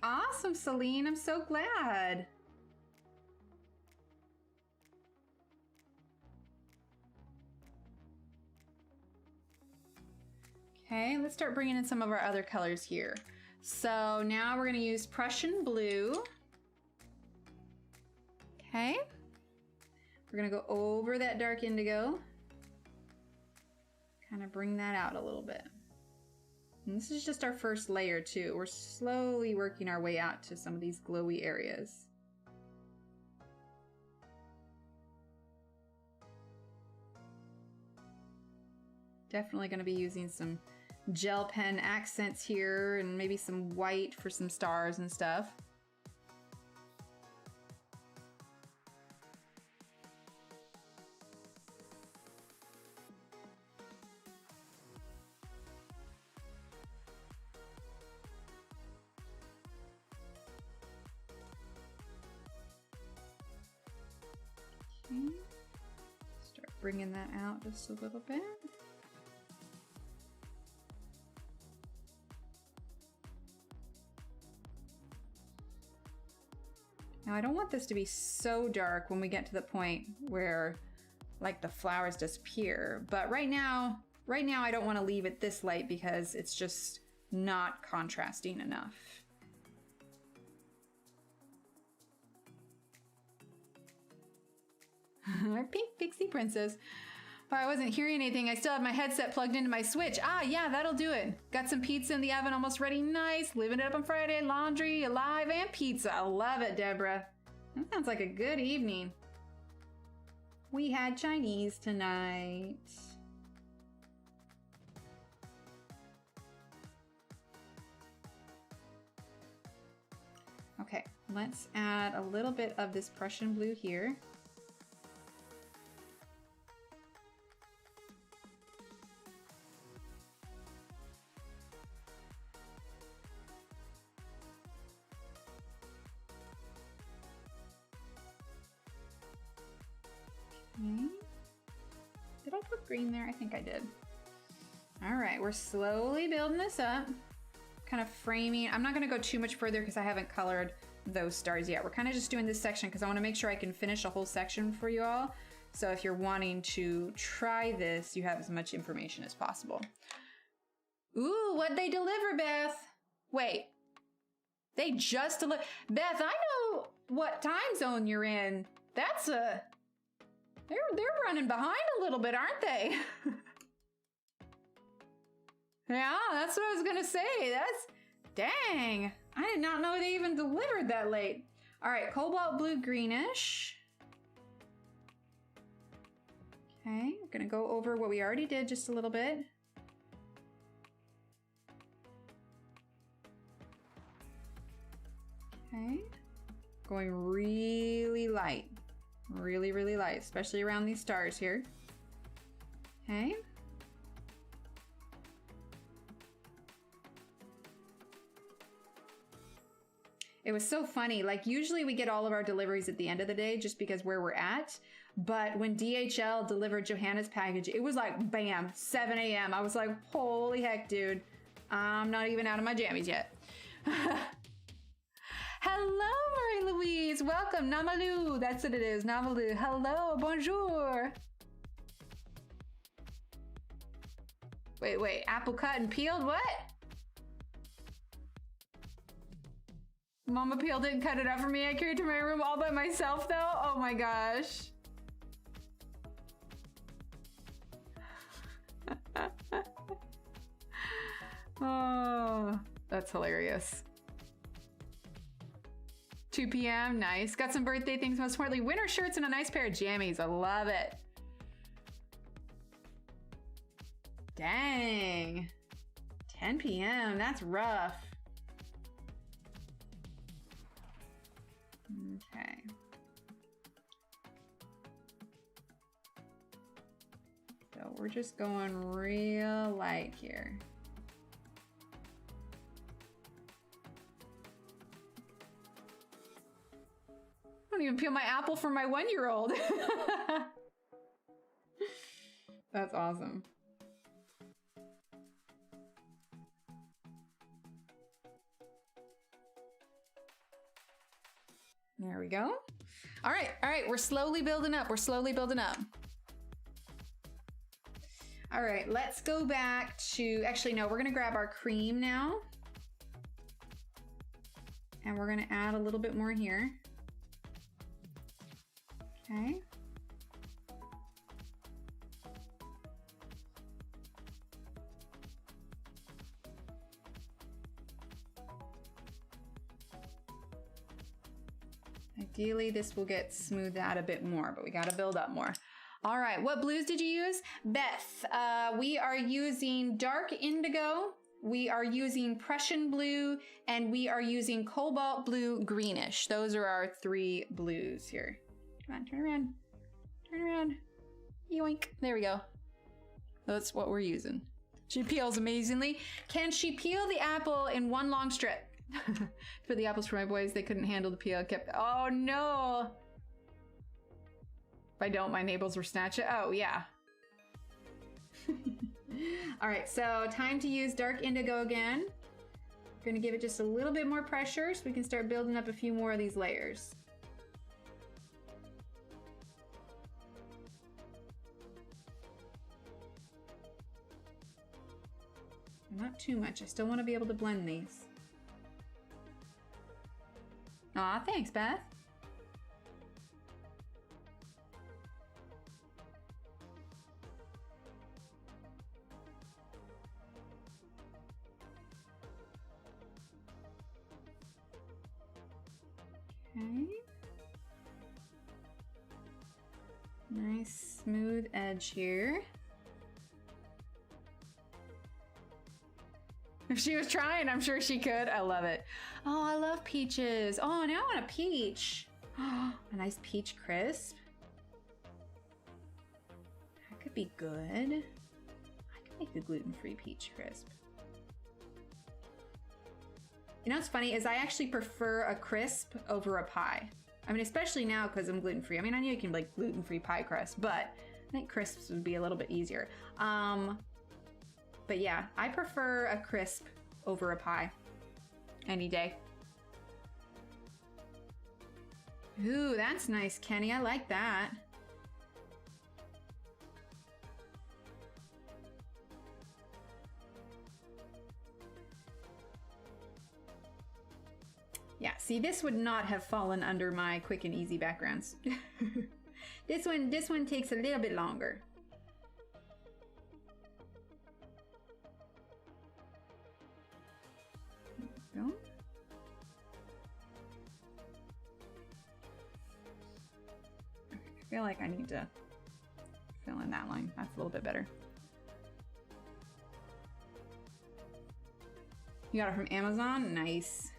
Awesome, Celine, I'm so glad. Okay, let's start bringing in some of our other colors here. So now we're going to use Prussian blue. Okay. We're going to go over that dark indigo. Kind of bring that out a little bit. And this is just our first layer too. We're slowly working our way out to some of these glowy areas. Definitely going to be using some gel pen accents here and maybe some white for some stars and stuff. Okay. Start bringing that out just a little bit. Now I don't want this to be so dark when we get to the point where like the flowers disappear, but right now I don't want to leave it this light because it's just not contrasting enough. Our pink pixie princess. Oh, I wasn't hearing anything. I still have my headset plugged into my Switch. Ah, yeah, that'll do it. Got some pizza in the oven, almost ready. Nice. Living it up on Friday. Laundry, alive, and pizza. I love it, Deborah. That sounds like a good evening. We had Chinese tonight. Okay, let's add a little bit of this Prussian blue here. Okay. Did I put green there? I think I did. All right, we're slowly building this up. Kind of framing. I'm not going to go too much further because I haven't colored those stars yet. We're kind of just doing this section because I want to make sure I can finish a whole section for you all. So if you're wanting to try this, you have as much information as possible. Ooh, what'd they deliver, Beth? Wait, they just delivered. Beth, I know what time zone you're in. That's a... They're running behind a little bit, aren't they? Yeah, that's what I was gonna say. That's, dang. I did not know they even delivered that late. All right, cobalt blue greenish. Okay, we're gonna go over what we already did just a little bit. Okay, going really light. Really, really light, especially around these stars here. Okay. It was so funny. Like, usually we get all of our deliveries at the end of the day just because where we're at. But when DHL delivered Johanna's package, it was like, bam, 7 a.m. I was like, holy heck, dude. I'm not even out of my jammies yet. Hello, Marie-Louise. Welcome. Namalu. That's what it is. Namalu. Hello. Bonjour. Wait. Apple cut and peeled? What? Mama Peel didn't cut it up for me. I carried it to my room all by myself, though. Oh my gosh. Oh, that's hilarious. 2 p.m. Nice. Got some birthday things, most importantly, winter shirts and a nice pair of jammies. I love it. Dang. 10 p.m. That's rough. Okay. So we're just going real light here. I don't even peel my apple for my 1-year-old. That's awesome. There we go. All right, we're slowly building up. All right, let's go back to, actually, no, we're gonna grab our cream now. And we're gonna add a little bit more here. Okay. Ideally, this will get smoothed out a bit more, but we got to build up more. All right, what blues did you use? Beth, we are using dark indigo, we are using Prussian blue, and we are using cobalt blue greenish. Those are our 3 blues here. Come on, turn around. Turn around. Yoink. There we go. That's what we're using. She peels amazingly. Can she peel the apple in one long strip? For the apples for my boys, they couldn't handle the peel. Oh no. If I don't, my neighbors will snatch it. Oh yeah. All right, so time to use dark indigo again. We're gonna give it just a little bit more pressure so we can start building up a few more of these layers. Not too much. I still want to be able to blend these. Aw, thanks, Beth. Okay. Nice smooth edge here. If she was trying, I'm sure she could. I love it. Oh, I love peaches. Oh, now I want a peach. Oh, a nice peach crisp. That could be good. I could make a gluten-free peach crisp. You know what's funny is I actually prefer a crisp over a pie. I mean, especially now because I'm gluten-free. I mean, I know you can like gluten-free pie crust, but I think crisps would be a little bit easier. But yeah, I prefer a crisp over a pie any day. Ooh, that's nice, Kenny. I like that. Yeah, see, this would not have fallen under my quick and easy backgrounds. This one takes a little bit longer. There we go. I feel like I need to fill in that line. That's a little bit better. You got it from Amazon? Nice.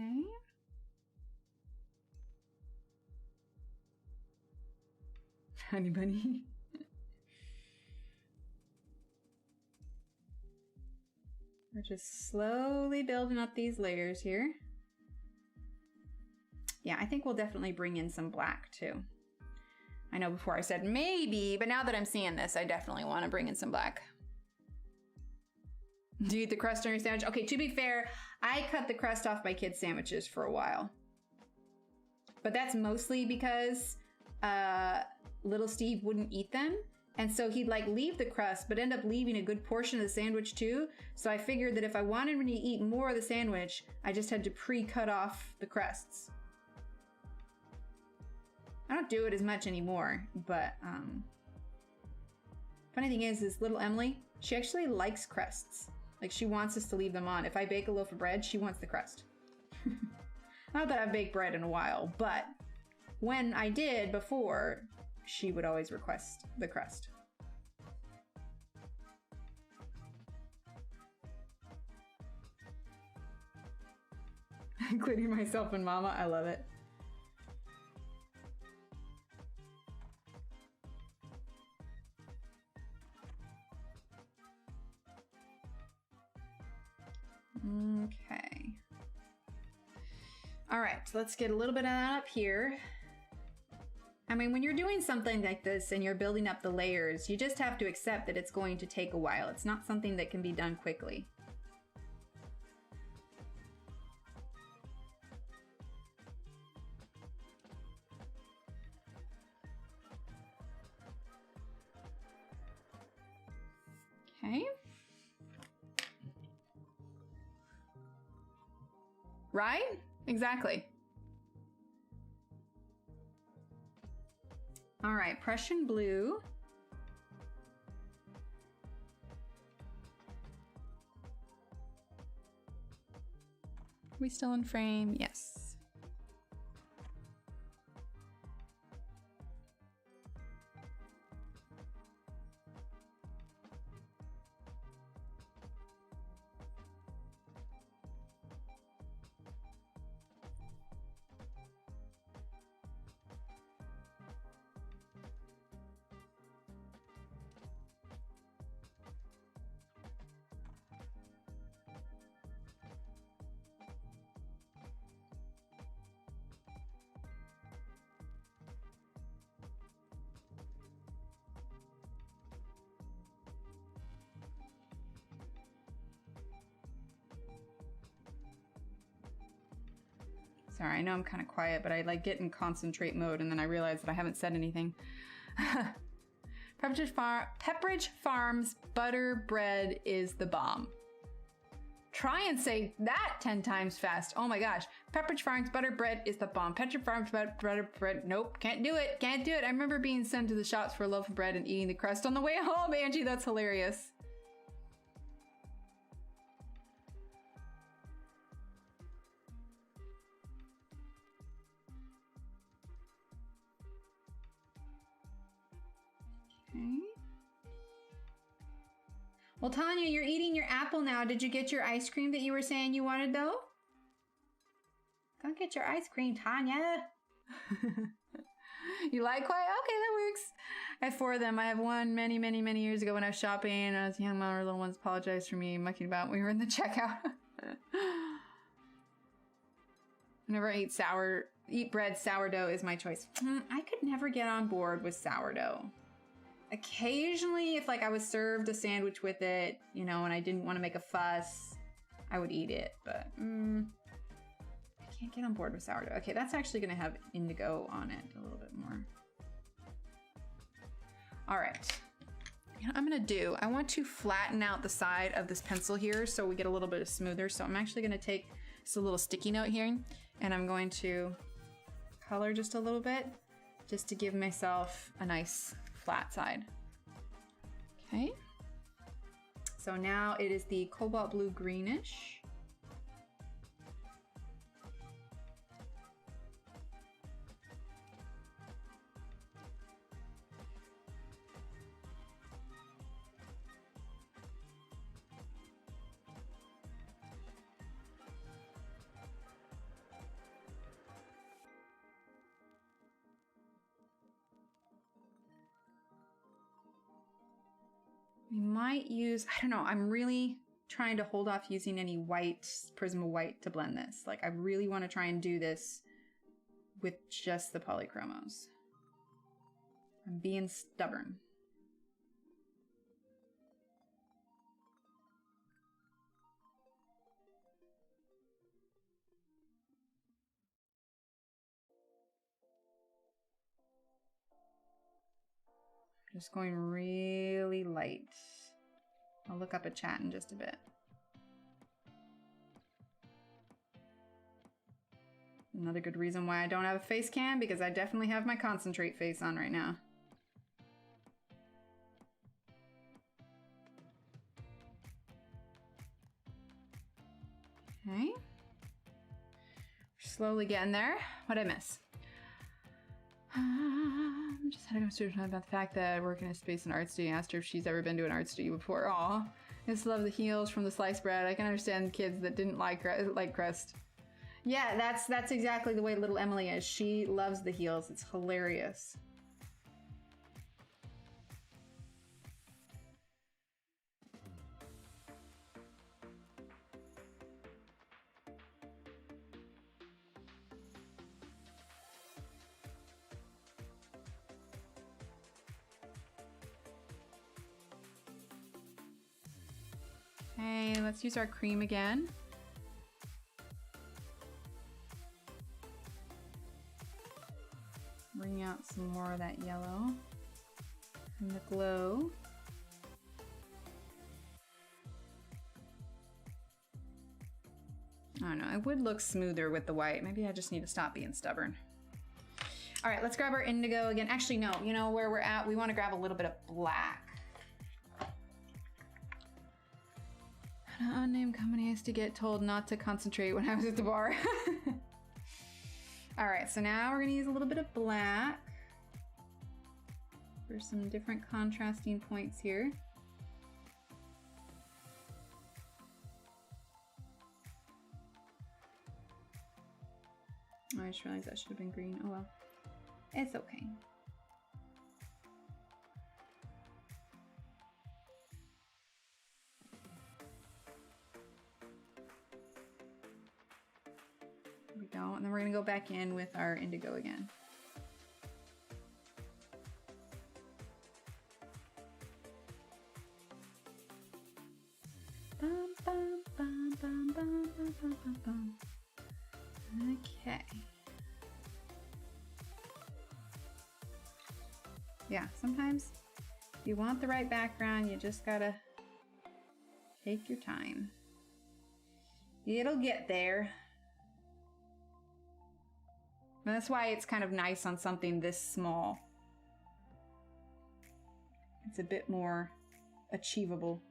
Okay. Honey bunny. We're just slowly building up these layers here. Yeah, I think we'll definitely bring in some black too. I know before I said maybe, but now that I'm seeing this, I definitely want to bring in some black. Do you eat the crust on your sandwich? Okay, to be fair, I cut the crust off my kids' sandwiches for a while. But that's mostly because little Steve wouldn't eat them. And so he'd like leave the crust, but end up leaving a good portion of the sandwich too. So I figured that if I wanted him to eat more of the sandwich, I just had to pre-cut off the crusts. I don't do it as much anymore, but funny thing is little Emily, she actually likes crusts. Like she wants us to leave them on. If I bake a loaf of bread, she wants the crust. Not that I've baked bread in a while, but when I did before, she would always request the crust. Including myself and Mama, I love it. Okay. All right, let's get a little bit of that up here. I mean, when you're doing something like this and you're building up the layers, you just have to accept that it's going to take a while. It's not something that can be done quickly. Okay. Right? Exactly. All right, Prussian blue. We still in frame? Yes. Sorry, I know I'm kind of quiet, but I like get in concentrate mode and then I realize that I haven't said anything. Pepperidge Farms butter bread is the bomb. Try and say that 10 times fast. Oh my gosh. Pepperidge Farms butter bread is the bomb. Pepperidge Farms butter bread. Nope, can't do it. Can't do it. I remember being sent to the shops for a loaf of bread and eating the crust on the way home, Angie. That's hilarious. Okay. Well, Tanya, you're eating your apple now. Did you get your ice cream that you were saying you wanted, though? Go get your ice cream, Tanya. You like quiet? Okay, that works. I have 4 of them. I have one many, many, many years ago when I was shopping and I was young. My little ones apologized for me mucking about when we were in the checkout. Whenever I eat bread, sourdough is my choice. I could never get on board with sourdough. Occasionally, if like I was served a sandwich with it, you know, and I didn't want to make a fuss, I would eat it, but I can't get on board with sourdough. Okay, that's actually gonna have indigo on it a little bit more. All right, you know what I'm gonna do? I want to flatten out the side of this pencil here so we get a little bit of smoother. So I'm actually gonna take just a little sticky note here and I'm going to color just a little bit just to give myself a nice flat side. Okay, so now it is the cobalt blue greenish. We might use, I don't know, I'm really trying to hold off using any white, Prisma white to blend this. Like I really want to try and do this with just the polychromos. I'm being stubborn. Just going really light. I'll look up a chat in just a bit. Another good reason why I don't have a face cam, because I definitely have my concentrate face on right now. Okay. Slowly getting there. What'd I miss? I'm just had a conversation about the fact that I work in a space and art studio. I asked her if she's ever been to an art studio before. Aw, I just love the heels from the sliced bread. I can understand kids that didn't like crust. Yeah, that's exactly the way little Emily is. She loves the heels. It's hilarious. Okay, let's use our cream again. Bring out some more of that yellow and the glow. I don't know, it would look smoother with the white. Maybe I just need to stop being stubborn. All right, let's grab our indigo again. Actually, no, you know where we're at? We want to grab a little bit of black. An unnamed company used to get told not to concentrate when I was at the bar. All right, so now we're gonna use a little bit of black for some different contrasting points here. Oh, I just realized that should have been green. Oh well, it's okay. Go, and then we're gonna go back in with our indigo again. Bum, bum, bum, bum, bum, bum, bum, bum. Okay. Yeah, sometimes if you want the right background, you just gotta take your time. It'll get there. And that's why it's kind of nice on something this small. It's a bit more achievable.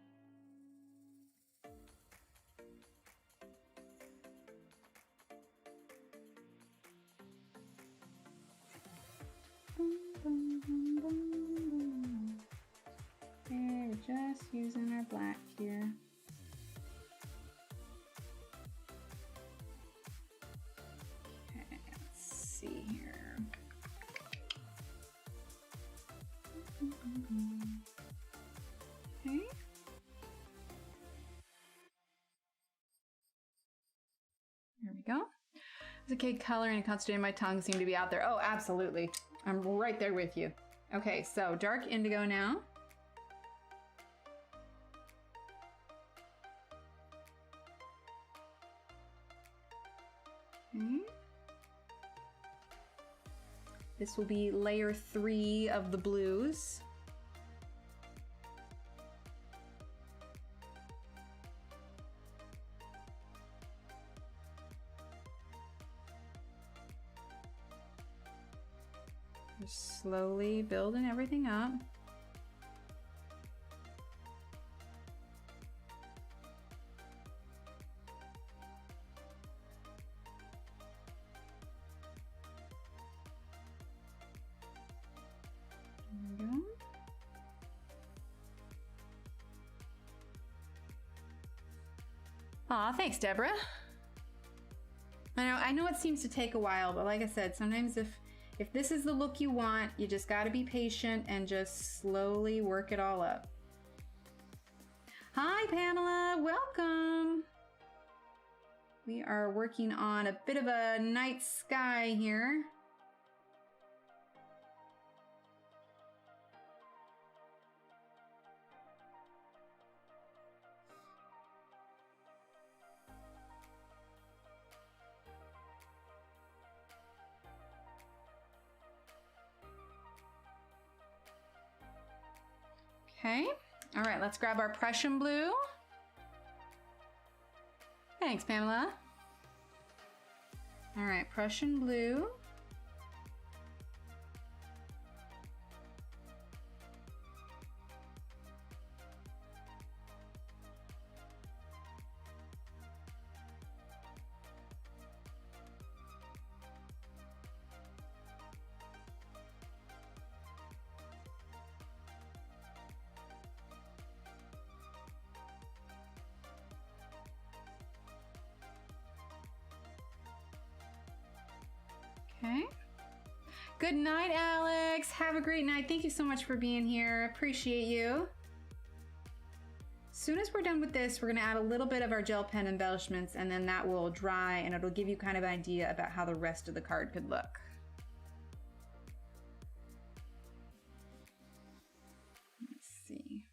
Okay, we're just using our black here. Okay, let's see here. Okay. There we go. It's okay, color and concentrating my tongue seem to be out there. Oh, absolutely. I'm right there with you. Okay, so dark indigo now. Okay. This will be layer 3 of the blues. Just slowly building everything up. There we go. Aw, thanks, Deborah. I know it seems to take a while, but like I said, sometimes if this is the look you want, you just gotta be patient and just slowly work it all up. Hi, Pamela, welcome. We are working on a bit of a night sky here. Okay, all right, let's grab our Prussian blue. Thanks, Pamela. All right, Prussian blue. Okay. Good night, Alex. Have a great night. Thank you so much for being here. Appreciate you. As soon as we're done with this, we're going to add a little bit of our gel pen embellishments, and then that will dry and it'll give you kind of an idea about how the rest of the card could look. Let's see.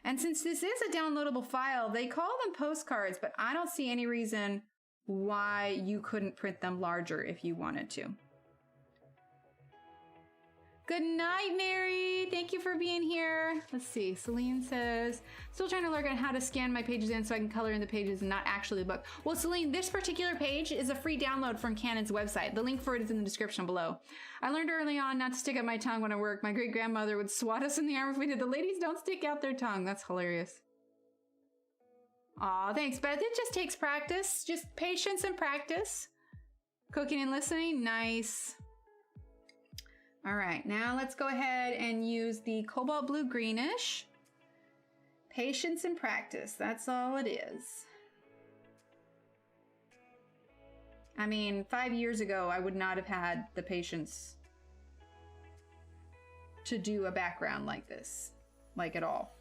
And since this is a downloadable file, they call them postcards, but I don't see any reason why you couldn't print them larger if you wanted to. Good night, Mary. Thank you for being here. Let's see. Celine says, still trying to learn how to scan my pages in so I can color in the pages and not actually the book. Well, Celine, this particular page is a free download from Canon's website. The link for it is in the description below. I learned early on not to stick out my tongue when I work. My great-grandmother would swat us in the arm if we did. The ladies don't stick out their tongue. That's hilarious. Aw, thanks, Beth. It just takes practice. Just patience and practice. Cooking and listening. Nice. All right, now let's go ahead and use the cobalt blue greenish. Patience and practice. That's all it is. I mean, 5 years ago, I would not have had the patience to do a background like this, like at all.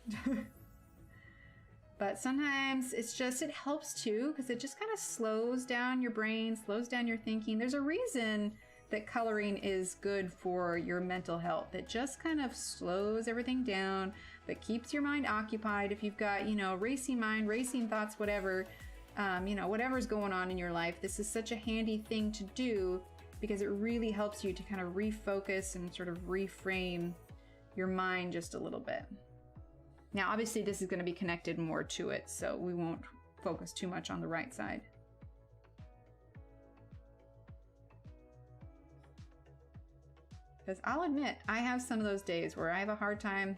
But sometimes it's just, it helps too, because it just kind of slows down your brain, slows down your thinking. There's a reason that coloring is good for your mental health. It just kind of slows everything down, but keeps your mind occupied. If you've got, you know, racing mind, racing thoughts, whatever, you know, whatever's going on in your life, this is such a handy thing to do because it really helps you to kind of refocus and sort of reframe your mind just a little bit. Now, obviously this is going to be connected more to it, so we won't focus too much on the right side. Because I'll admit, I have some of those days where I have a hard time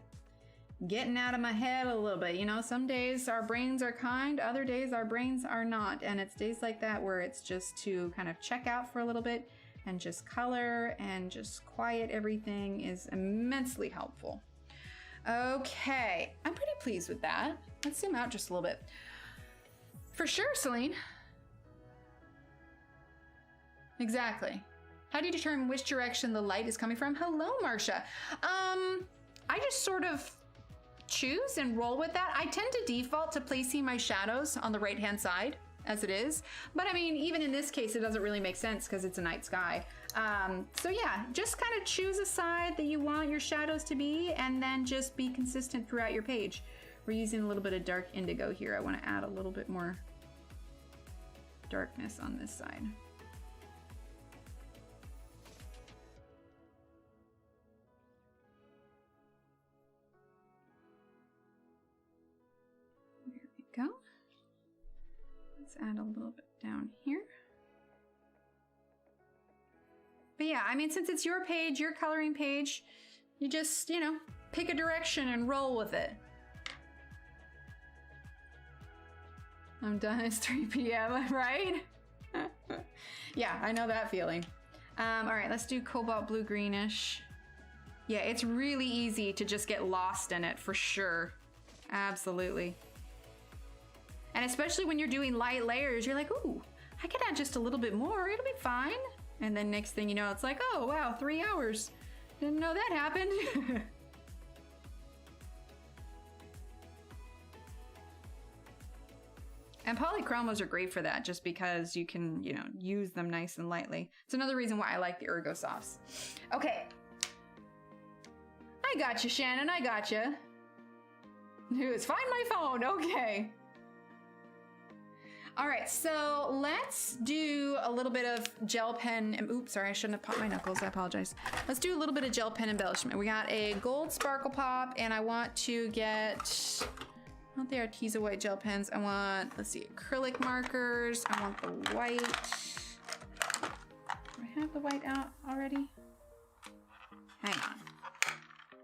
getting out of my head a little bit. You know, some days our brains are kind, other days our brains are not. And it's days like that where it's just to kind of check out for a little bit and just color and just quiet everything is immensely helpful. Okay, I'm pretty pleased with that. Let's zoom out just a little bit. For sure, Celine. Exactly. How do you determine which direction the light is coming from? Hello, Marcia. I just sort of choose and roll with that. I tend to default to placing my shadows on the right-hand side as it is. But I mean, even in this case, it doesn't really make sense because it's a night sky. So yeah, just kind of choose a side that you want your shadows to be and then just be consistent throughout your page. We're using a little bit of dark indigo here. I want to add a little bit more darkness on this side. Go. Let's add a little bit down here. But yeah, I mean, since it's your page, your coloring page, you just, you know, pick a direction and roll with it. I'm done. It's 3 p.m., right? Yeah, I know that feeling. All right, let's do cobalt blue greenish. Yeah, it's really easy to just get lost in it for sure. Absolutely. And especially when you're doing light layers, you're like, ooh, I could add just a little bit more, it'll be fine. And then next thing you know, it's like, oh wow, 3 hours. Didn't know that happened. And polychromos are great for that, just because you can, you know, use them nice and lightly. It's another reason why I like the Ergo Softs. Okay. I got you, Shannon, I got you. It's find my phone, okay. All right, so let's do a little bit of gel pen. Oops, sorry, I shouldn't have popped my knuckles. I apologize. Let's do a little bit of gel pen embellishment. We got a gold sparkle pop, and I want to get, not the Arteza white gel pens. I want, let's see, acrylic markers. I want the white. Do I have the white out already? Hang on.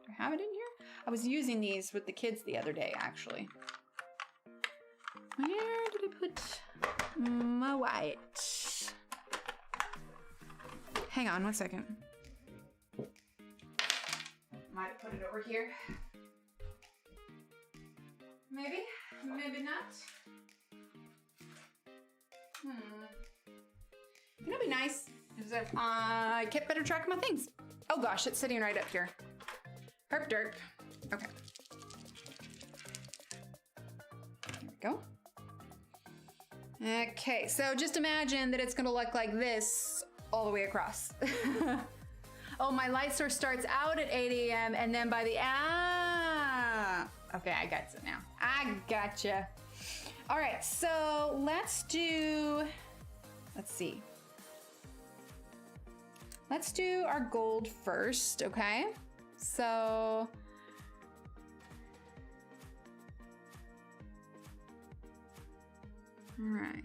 Do I have it in here? I was using these with the kids the other day, actually. Where did I put my white? Hang on 1 second. Might have put it over here. Maybe, maybe not. You know, it'd be nice is if I kept better track of my things. Oh gosh, it's sitting right up here. Herp derp. Okay. There we go. Okay, so just imagine that it's gonna look like this all the way across. Oh, my light source starts out at 8 a.m. and then by the, okay, I got it now. I gotcha. All right, so let's do, let's see. Let's do our gold first, okay? So, all right.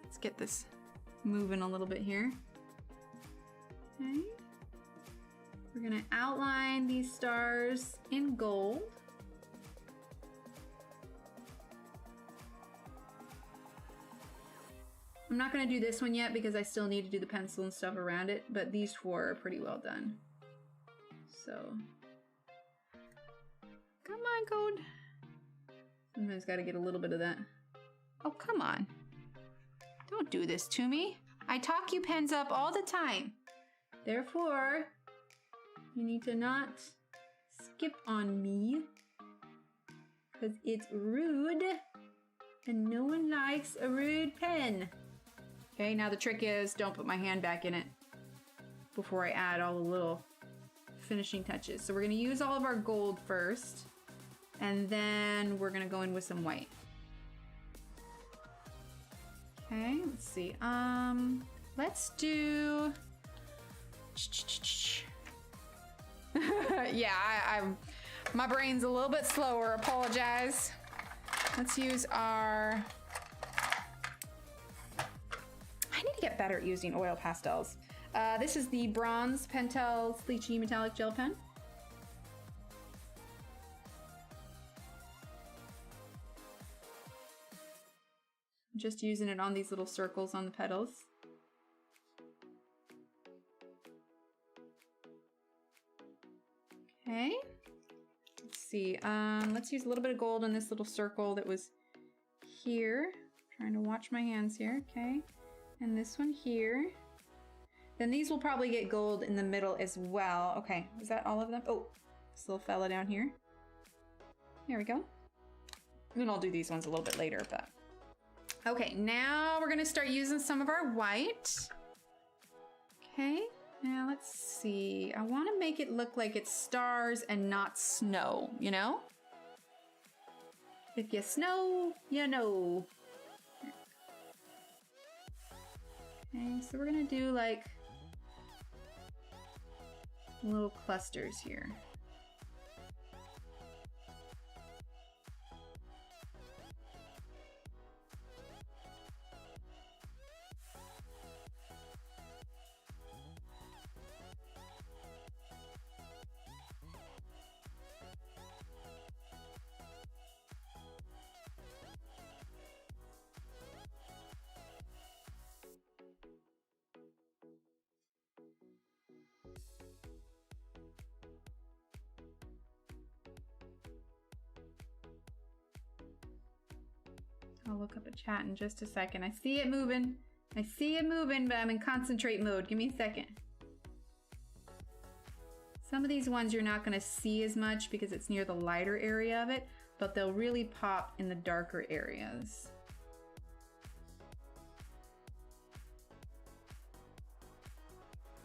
Let's get this moving a little bit here. Okay. We're gonna outline these stars in gold. I'm not gonna do this one yet because I still need to do the pencil and stuff around it, but these four are pretty well done. So, come on, gold. Sometimes gotta get a little bit of that. Oh, come on. Don't do this to me. I talk you pens up all the time. Therefore, you need to not skip on me because it's rude and no one likes a rude pen. Okay, now the trick is don't put my hand back in it before I add all the little finishing touches. So we're gonna use all of our gold first and then we're gonna go in with some white. Okay, let's see. Let's do. Yeah, my brain's a little bit slower. Apologize. Let's use our. I need to get better at using oil pastels. This is the Bronze Pentel Bleachy Metallic Gel Pen. I'm just using it on these little circles on the petals. Okay. Let's see. Let's use a little bit of gold on this little circle that was here. Trying to watch my hands here. Okay. And this one here. Then these will probably get gold in the middle as well. Okay, is that all of them? Oh, this little fella down here. There we go. And I'll do these ones a little bit later, but. Okay, now we're gonna start using some of our white. Okay, now let's see. I wanna make it look like it's stars and not snow, you know? If you snow, you know. Okay, so we're gonna do like little clusters here. I'll look up a chat in just a second. I see it moving. I see it moving, but I'm in concentrate mode. Give me a second. Some of these ones you're not gonna see as much because it's near the lighter area of it, but they'll really pop in the darker areas.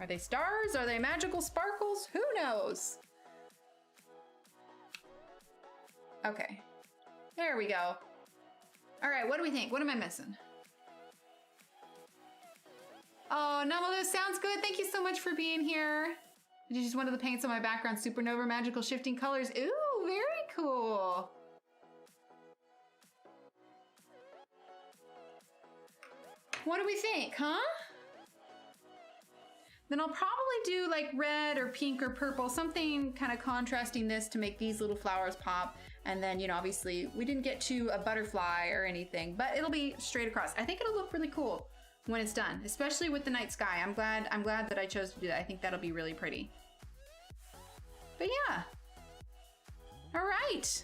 Are they stars? Are they magical sparkles? Who knows? Okay, there we go. All right, what do we think? What am I missing? Oh, Namalu, sounds good. Thank you so much for being here. I just wanted the paints on my background. Supernova, magical shifting colors. Ooh, very cool. What do we think, huh? Then I'll probably do like red or pink or purple, something kind of contrasting this to make these little flowers pop. And then, you know, obviously we didn't get to a butterfly or anything, but it'll be straight across. I think it'll look really cool when it's done, especially with the night sky. I'm glad that I chose to do that. I think that'll be really pretty. But yeah. All right.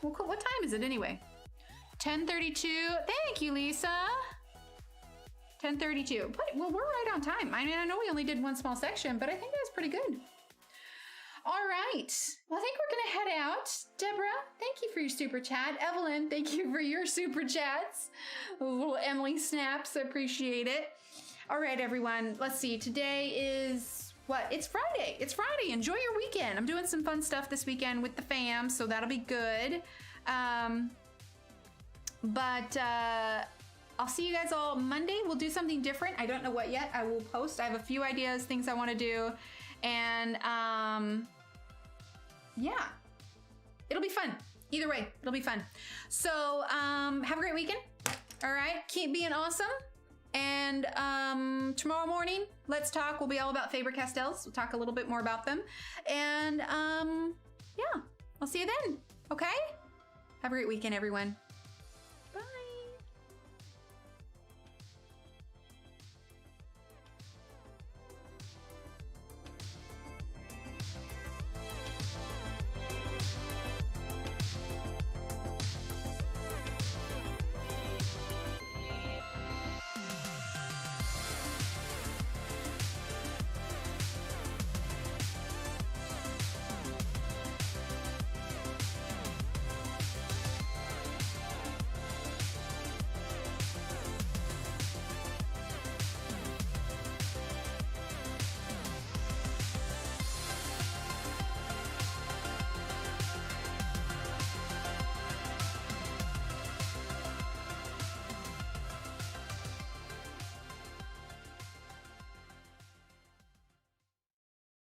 Well, cool. What time is it anyway? 10:32. Thank you, Lisa. 10:32. Well, we're right on time. I mean, I know we only did one small section, but I think that's pretty good. All right. Well, I think we're gonna head out. Deborah, thank you for your super chat. Evelyn, thank you for your super chats. Those little Emily snaps, I appreciate it. All right, everyone. Let's see. Today is what? It's Friday. It's Friday. Enjoy your weekend. I'm doing some fun stuff this weekend with the fam, so that'll be good. I'll see you guys all Monday. We'll do something different. I don't know what yet. I will post. I have a few ideas, things I want to do, and yeah, it'll be fun. Either way, it'll be fun. So have a great weekend. All right, keep being awesome. And tomorrow morning, let's talk. We'll be all about Faber-Castells. We'll talk a little bit more about them. And yeah, I'll see you then. Okay? Have a great weekend, everyone.